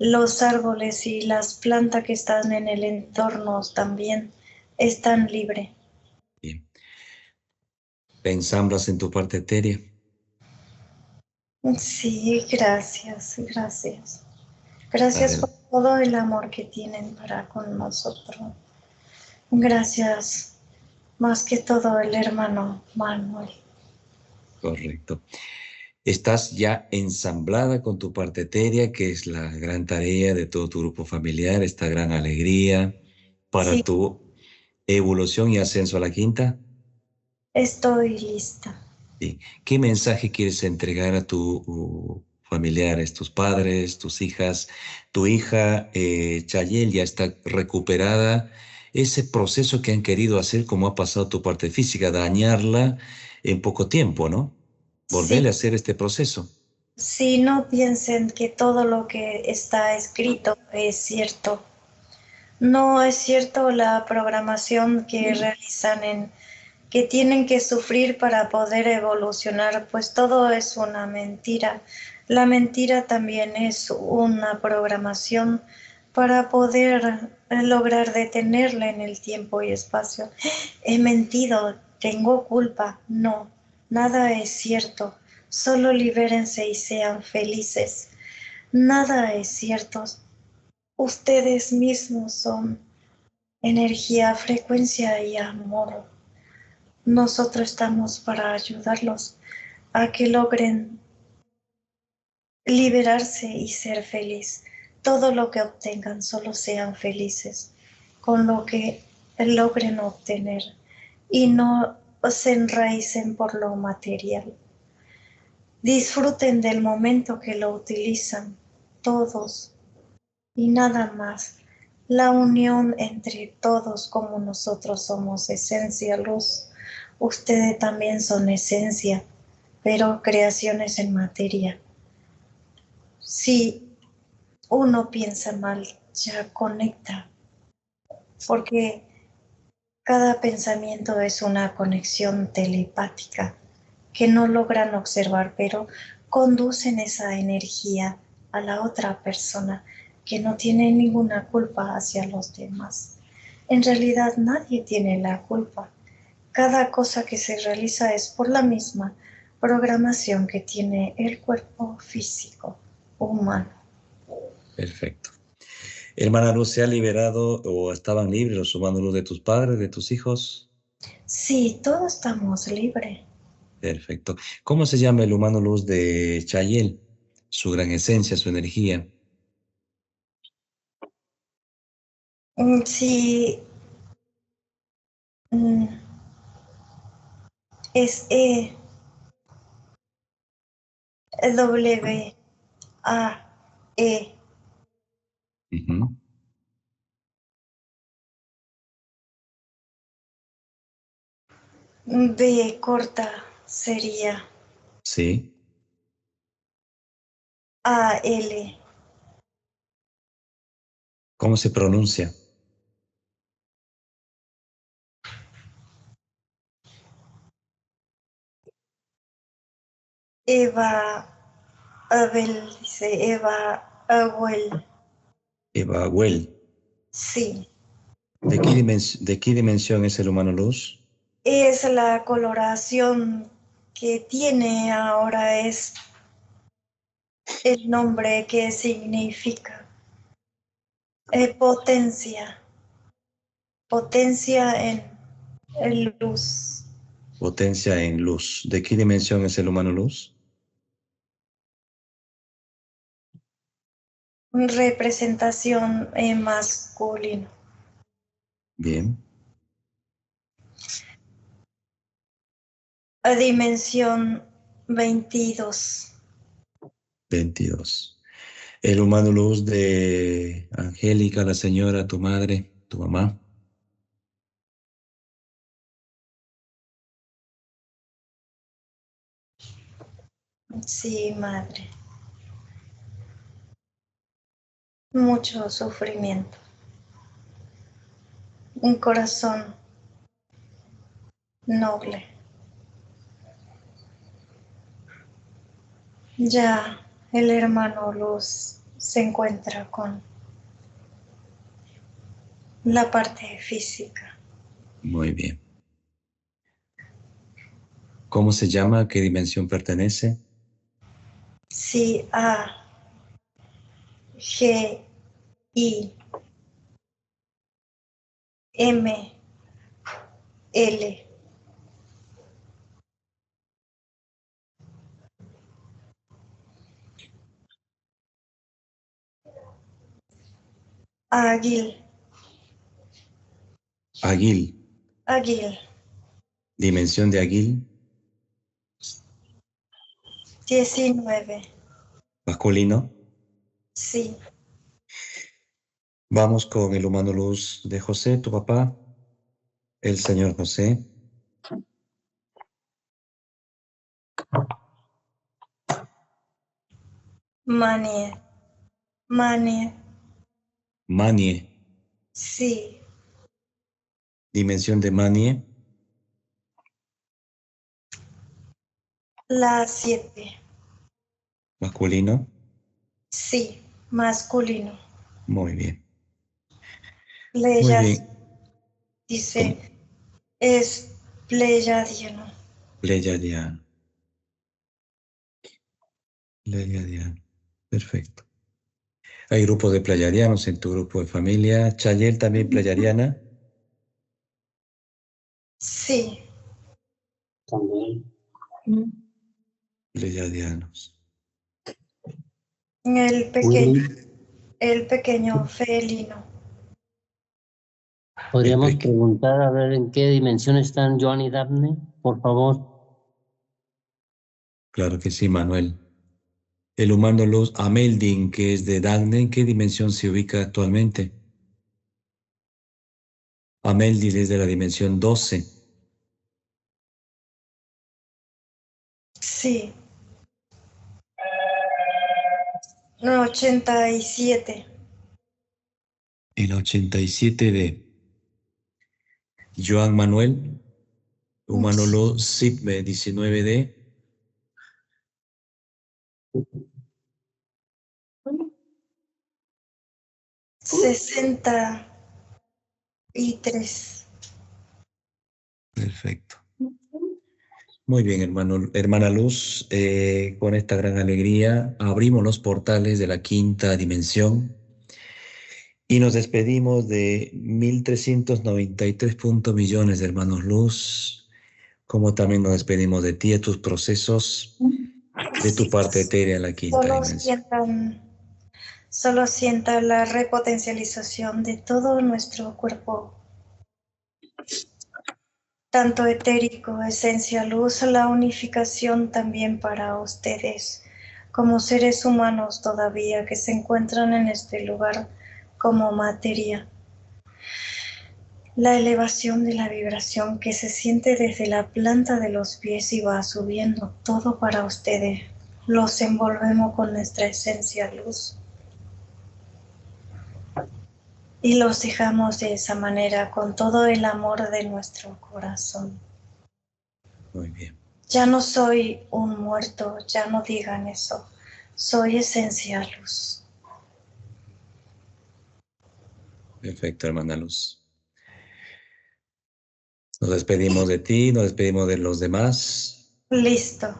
Los árboles y las plantas que están en el entorno también están libres. Bien. Te ensamblas en tu parte etérea. Sí, gracias, gracias. Gracias por todo el amor que tienen para con nosotros. Gracias, más que todo el hermano Manuel. Correcto. Estás ya ensamblada con tu parte etérea, que es la gran tarea de todo tu grupo familiar, esta gran alegría para tu evolución y ascenso a la quinta. Estoy lista. Sí. ¿Qué mensaje quieres entregar a tus familiares, tus padres, tus hijas? Tu hija Chayel ya está recuperada. Ese proceso que han querido hacer, como ha pasado tu parte física, dañarla en poco tiempo, ¿no? Volverle a hacer este proceso. Sí, no piensen que todo lo que está escrito es cierto. No es cierto la programación que realizan que tienen que sufrir para poder evolucionar, pues todo es una mentira. La mentira también es una programación para poder lograr detenerla en el tiempo y espacio. He mentido, tengo culpa. No, nada es cierto. Solo libérense y sean felices. Nada es cierto. Ustedes mismos son energía, frecuencia y amor. Nosotros estamos para ayudarlos a que logren liberarse y ser feliz. Todo lo que obtengan, solo sean felices con lo que logren obtener y no se enraicen por lo material. Disfruten del momento que lo utilizan todos y nada más. La unión entre todos, como nosotros somos esencia, luz, ustedes también son esencia, pero creaciones en materia. Si uno piensa mal, ya conecta, porque cada pensamiento es una conexión telepática que no logran observar, pero conducen esa energía a la otra persona que no tiene ninguna culpa hacia los demás. En realidad nadie tiene la culpa. Cada cosa que se realiza es por la misma programación que tiene el cuerpo físico humano. Perfecto. Hermana Luz, ¿se ha liberado o estaban libres los humanos luz de tus padres, de tus hijos? Sí, todos estamos libres. Perfecto. ¿Cómo se llama el humano luz de Chayel? Su gran esencia, su energía. Sí, es W-A-E. Ujú. B corta sería Sí. A-L. ¿Cómo se pronuncia? Eva Abel, dice Eva Abuel. Eva Well. Sí. ¿De qué dimensión es el humano luz? Es la coloración que tiene ahora, es el nombre que significa potencia. Potencia en luz. Potencia en luz. ¿De qué dimensión es el humano luz? Representación en masculino. Bien. A dimensión 22. 22. El humano luz de Angélica, la señora, tu madre, tu mamá. Sí, madre. Mucho sufrimiento. Un corazón noble. Ya el hermano Luz se encuentra con la parte física. Muy bien. ¿Cómo se llama? ¿A qué dimensión pertenece? Sí, A, G, I, M, L. Aguil. Aguil. Aguil. Dimensión de Aguil. 19. Masculino. Sí. Vamos con el humano luz de José, tu papá. El señor José. Manie. Manie. Manie. Sí. Dimensión de Manie. La 7. Masculino. Sí. Masculino. Muy bien. Muy Pleias. bien. ¿Cómo? Dice, es pleiadiano. Pleiadiano. Pleiadiano. Perfecto. Hay grupos de pleiadianos en tu grupo de familia. Chayel también pleiadiana. Sí. También. Pleiadianos. Willy, El pequeño felino. podríamos preguntar a ver en qué dimensión están Joan y Daphne, por favor. Claro que sí, Manuel. El humano luz Ameldin, que es de Dagne, ¿en qué dimensión se ubica actualmente? Ameldin es de la dimensión 12. Sí. 87. El 87 de Joan Manuel. Humano luz Sitme 19D. 63. Perfecto. Muy bien, hermana Luz. Con esta gran alegría abrimos los portales de la quinta dimensión Y nos despedimos de 1.393 millones de hermanos luz, como también nos despedimos de ti, de tus procesos, de tu parte etérea en la quinta dimensión. Solo sienta la repotencialización de todo nuestro cuerpo, tanto etérico, esencia, luz, la unificación también para ustedes, como seres humanos todavía que se encuentran en este lugar como materia. La elevación de la vibración que se siente desde la planta de los pies y va subiendo todo para ustedes. Los envolvemos con nuestra esencia luz. Y los dejamos de esa manera con todo el amor de nuestro corazón. Muy bien. Ya no soy un muerto, ya no digan eso. Soy esencia luz. Perfecto, hermana Luz. Nos despedimos de ti, nos despedimos de los demás. Listo.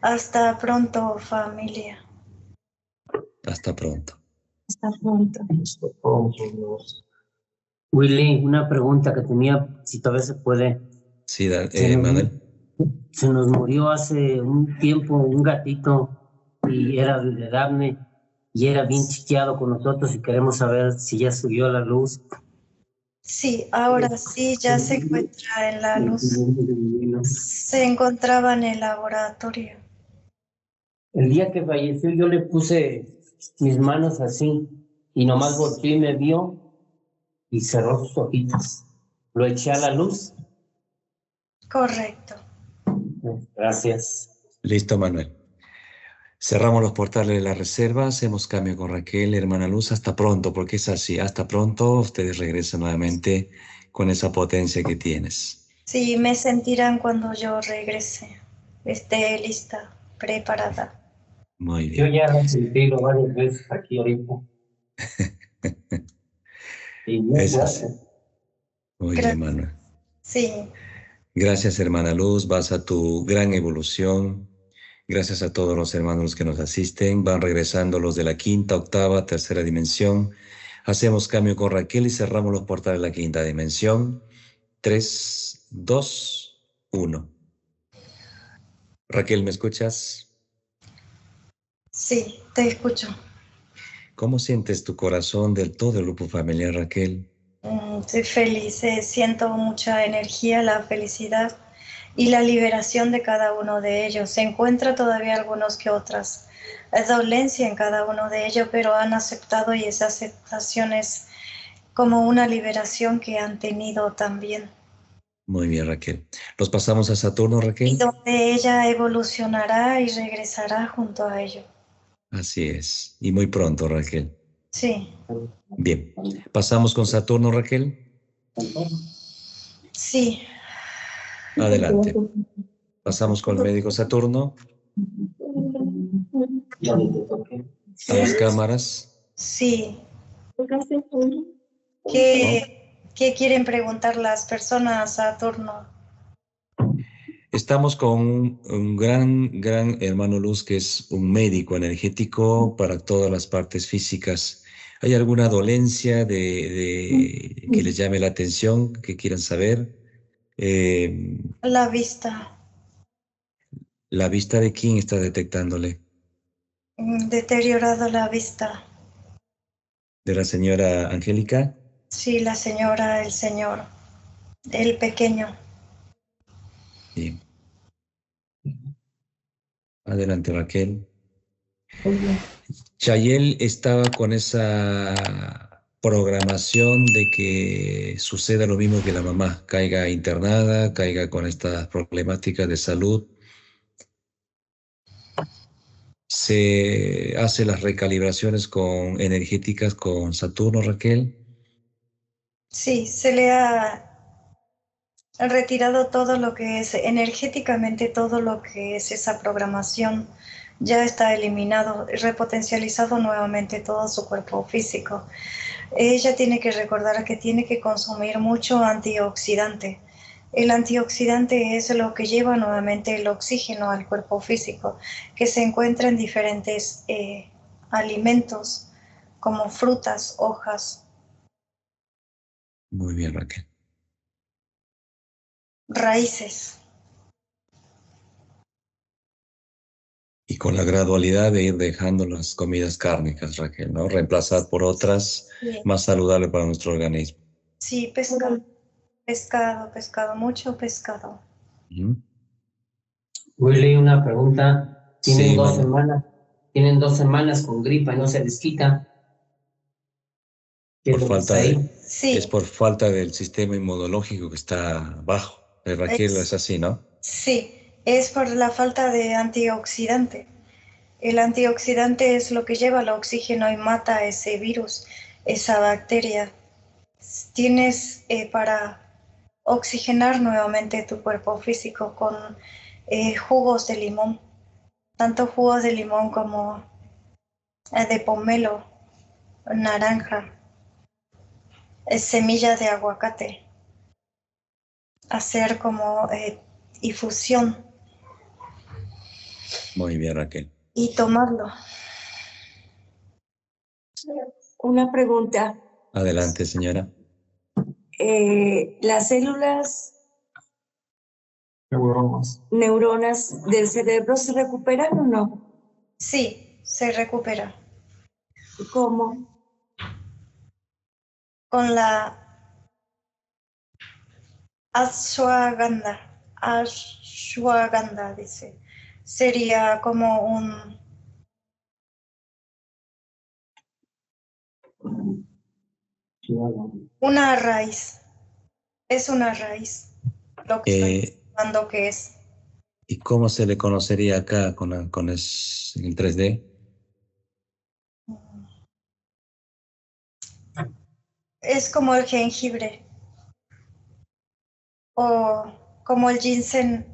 Hasta pronto, familia. Hasta pronto. Hasta pronto. Willy, una pregunta que tenía, si todavía se puede. Sí, Manuel. Se nos murió hace un tiempo un gatito y era de Daphne y era bien chiqueado con nosotros y queremos saber si ya subió la luz. Sí, ahora sí, ya se encuentra en la luz. Se encontraba en el laboratorio. El día que falleció yo le puse mis manos así y nomás volteó y me vio y cerró sus ojitos. Lo eché a la luz. Correcto. Gracias. Listo, Manuel. Cerramos los portales de la reserva, hacemos cambio con Raquel, hermana Luz, hasta pronto, porque es así, hasta pronto, ustedes regresan nuevamente con esa potencia que tienes. Sí, me sentirán cuando yo regrese, esté lista, preparada. Muy bien. Yo ya lo he sentido varias veces aquí ahorita. Es así. Muy bien, Manuel. Sí. Gracias, hermana Luz, vas a tu gran evolución. Gracias a todos los hermanos que nos asisten. Van regresando los de la quinta, octava, tercera dimensión. Hacemos cambio con Raquel y cerramos los portales de la quinta dimensión. 3, 2, 1. Raquel, ¿me escuchas? Sí, te escucho. ¿Cómo sientes tu corazón del todo el grupo familiar, Raquel? Estoy feliz, siento mucha energía, la felicidad y la liberación de cada uno de ellos. Se encuentra todavía algunos que otras dolencia en cada uno de ellos, pero han aceptado y esa aceptación es como una liberación que han tenido también. Muy bien, Raquel. ¿Los pasamos a Saturno, Raquel? Y donde ella evolucionará y regresará junto a ellos. Así es. Y muy pronto, Raquel. Sí. Bien. ¿Pasamos con Saturno, Raquel? Sí. Adelante. Pasamos con el médico Saturno. A las cámaras. Sí. ¿Qué quieren preguntar las personas, Saturno? Estamos con un gran hermano Luz que es un médico energético para todas las partes físicas. ¿Hay alguna dolencia que les llame la atención, que quieran saber? La vista. ¿La vista de quién está detectándole? Deteriorada la vista. ¿De la señora Angélica? Sí, la señora, el señor, el pequeño. Bien. Adelante, Raquel. Chayel estaba con esa programación de que suceda lo mismo que la mamá, caiga internada, caiga con estas problemáticas de salud. Se hace las recalibraciones energéticas con Saturno, Raquel. Sí, se le ha retirado todo lo que es energéticamente, todo lo que es esa programación. Ya está eliminado, repotencializado nuevamente todo su cuerpo físico. Ella tiene que recordar que tiene que consumir mucho antioxidante. El antioxidante es lo que lleva nuevamente el oxígeno al cuerpo físico, que se encuentra en diferentes alimentos, como frutas, hojas, Muy bien, Raquel. Raíces. Y con la gradualidad de ir dejando las comidas cárnicas, Raquel, ¿no? Reemplazar por otras Sí, más saludables para nuestro organismo. sí, pescado. Pescado, pescado, mucho pescado. Willy, una pregunta. Sí, tienen 2 semanas con gripa y no se les quita. ¿Qué es por lo que está falta ahí? de, Sí, es por falta del sistema inmunológico que está bajo. Raquel, es así, ¿no? sí, es por la falta de antioxidante. El antioxidante es lo que lleva el oxígeno y mata ese virus, esa bacteria. Tienes para oxigenar nuevamente tu cuerpo físico con jugos de limón, tanto jugos de limón como de pomelo, naranja, semillas de aguacate, hacer como infusión Muy bien, Raquel. y tomarlo. Una pregunta. Adelante, señora. ¿Las células neuronas del cerebro se recuperan o no? Sí, se recupera. ¿Cómo? Con la ashwagandha, dice. Sería como una raíz. Es una raíz. Lo que estoy diciendo que es. ¿Y cómo se le conocería acá en el 3D? Es como el jengibre o como el ginseng.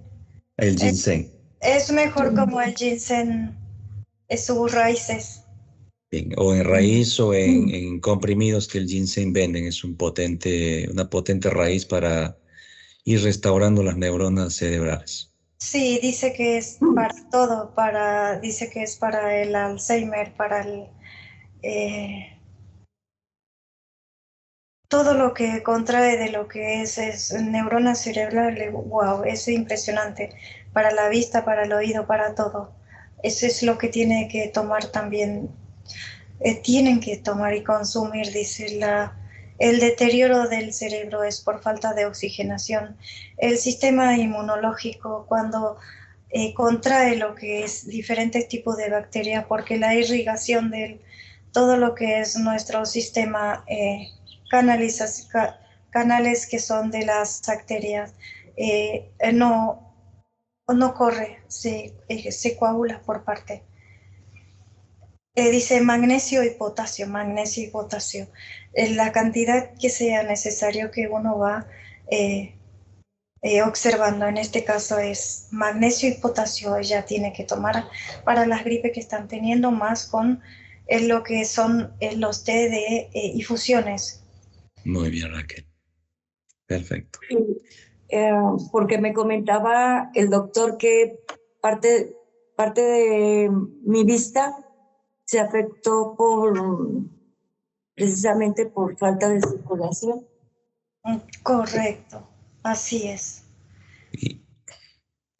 El ginseng. Es mejor como el ginseng, sus raíces. Bien, o en raíz o en comprimidos que el ginseng venden. Es una potente raíz para ir restaurando las neuronas cerebrales. Sí, dice que es para todo, dice que es para el Alzheimer, para todo lo que contrae de lo que es neuronas cerebrales. Wow, es impresionante. Para la vista, para el oído, para todo. Eso es lo que tiene que tomar también. Tienen que tomar y consumir, dice el deterioro del cerebro es por falta de oxigenación. El sistema inmunológico cuando contrae lo que es diferentes tipos de bacterias porque la irrigación de todo lo que es nuestro sistema canales que son de las bacterias no corre, se coagula por parte. Dice magnesio y potasio, la cantidad que sea necesario que uno va observando. En este caso es magnesio y potasio, ella tiene que tomar para las gripes que están teniendo, más con lo que son los té de infusiones. Muy bien, Raquel. Perfecto. Porque me comentaba el doctor que parte de mi vista se afectó precisamente por falta de circulación. Correcto, así es. Y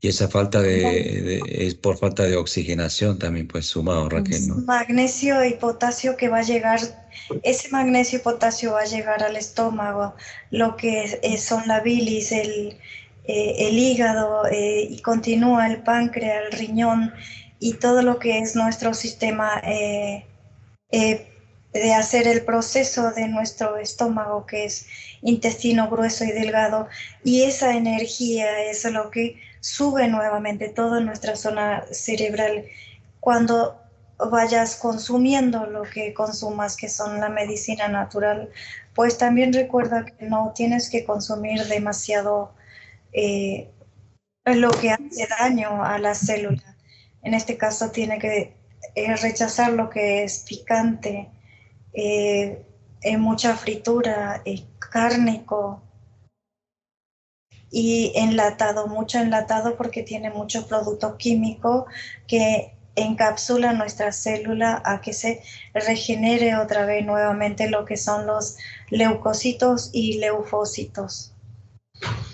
esa falta es por falta de oxigenación también, pues sumado, Raquel, ¿no? Magnesio y potasio que va a llegar, ese magnesio y potasio va a llegar al estómago, lo que son la bilis, el hígado y continúa el páncreas, el riñón y todo lo que es nuestro sistema de hacer el proceso de nuestro estómago, que es intestino grueso y delgado, y esa energía es lo que sube nuevamente toda nuestra zona cerebral. Cuando vayas consumiendo lo que consumas, que son la medicina natural, pues también recuerda que no tienes que consumir demasiado lo que hace daño a la célula. En este caso tiene que rechazar lo que es picante, mucha fritura, cárnico y enlatado, mucho enlatado porque tiene mucho producto químico que encapsula nuestra célula a que se regenere otra vez nuevamente lo que son los leucocitos y linfocitos.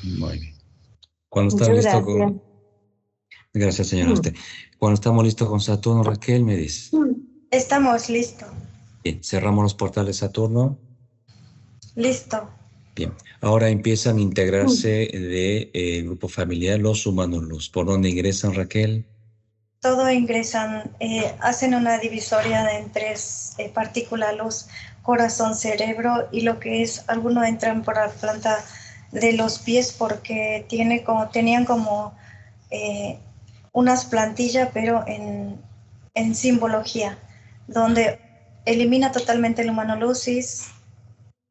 Muy bien. Cuando están listos con... Gracias, señora. Usted. Cuando estamos listos con Saturno, Raquel, me dice. Estamos listos. Bien, cerramos los portales de Saturno. Listo. Bien, ahora empiezan a integrarse de grupo familiar los humanos luz. ¿Por dónde ingresan, Raquel? Todos ingresan, hacen una divisoria en tres partículas luz, corazón, cerebro, y lo que es, algunos entran por la planta de los pies porque tenían como unas plantillas, pero en simbología, donde elimina totalmente el humano luz y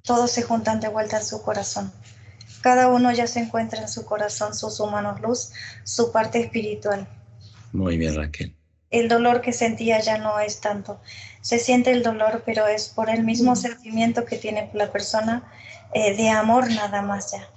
todos se juntan de vuelta en su corazón. Cada uno ya se encuentra en su corazón, sus humanos luz, su parte espiritual. Muy bien, Raquel. El dolor que sentía ya no es tanto. Se siente el dolor, pero es por el mismo sentimiento que tiene la persona de amor nada más ya.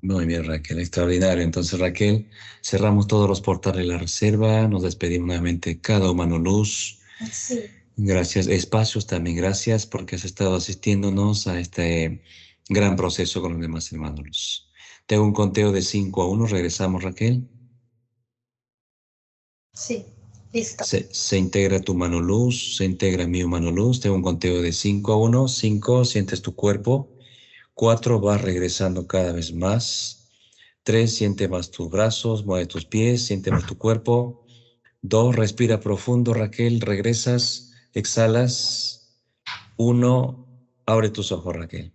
Muy bien, Raquel, extraordinario. Entonces, Raquel, cerramos todos los portales de la reserva, nos despedimos nuevamente cada humano luz. Sí. Gracias. Espacios también, gracias porque has estado asistiéndonos a este gran proceso con los demás hermanos luz. Tengo un conteo de 5 a 1. Regresamos, Raquel. Sí, listo. Se integra tu mano luz, se integra mi humano luz. Tengo un conteo de 5 a 1. 5, sientes tu cuerpo. 4, vas regresando cada vez más. 3, siente más tus brazos, mueve tus pies, siente más tu cuerpo. 2, respira profundo, Raquel, regresas, exhalas. 1, abre tus ojos, Raquel.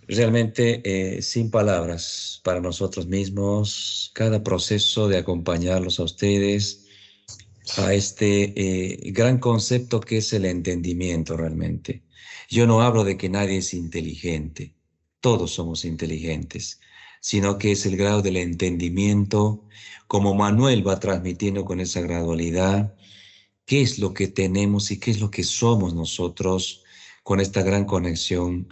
Realmente, sin palabras, para nosotros mismos, cada proceso de acompañarlos a ustedes, a este gran concepto que es el entendimiento realmente. Yo no hablo de que nadie es inteligente, todos somos inteligentes, sino que es el grado del entendimiento, como Manuel va transmitiendo con esa gradualidad, qué es lo que tenemos y qué es lo que somos nosotros con esta gran conexión,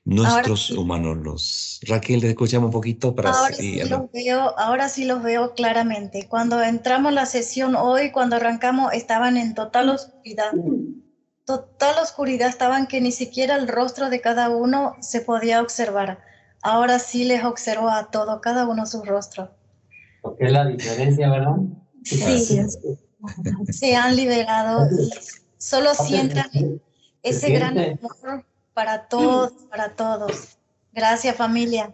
nuestros humanos los. Raquel, te escuchamos un poquito para... Ahora sí los veo claramente. Cuando entramos a la sesión hoy, cuando arrancamos, estaban en total oscuridad. Total oscuridad estaban que ni siquiera el rostro de cada uno se podía observar. Ahora sí les observo a todos, cada uno su rostro. Porque es la diferencia, ¿verdad? Sí, se han liberado y solo sientan ese gran amor para todos, para todos. Gracias, familia.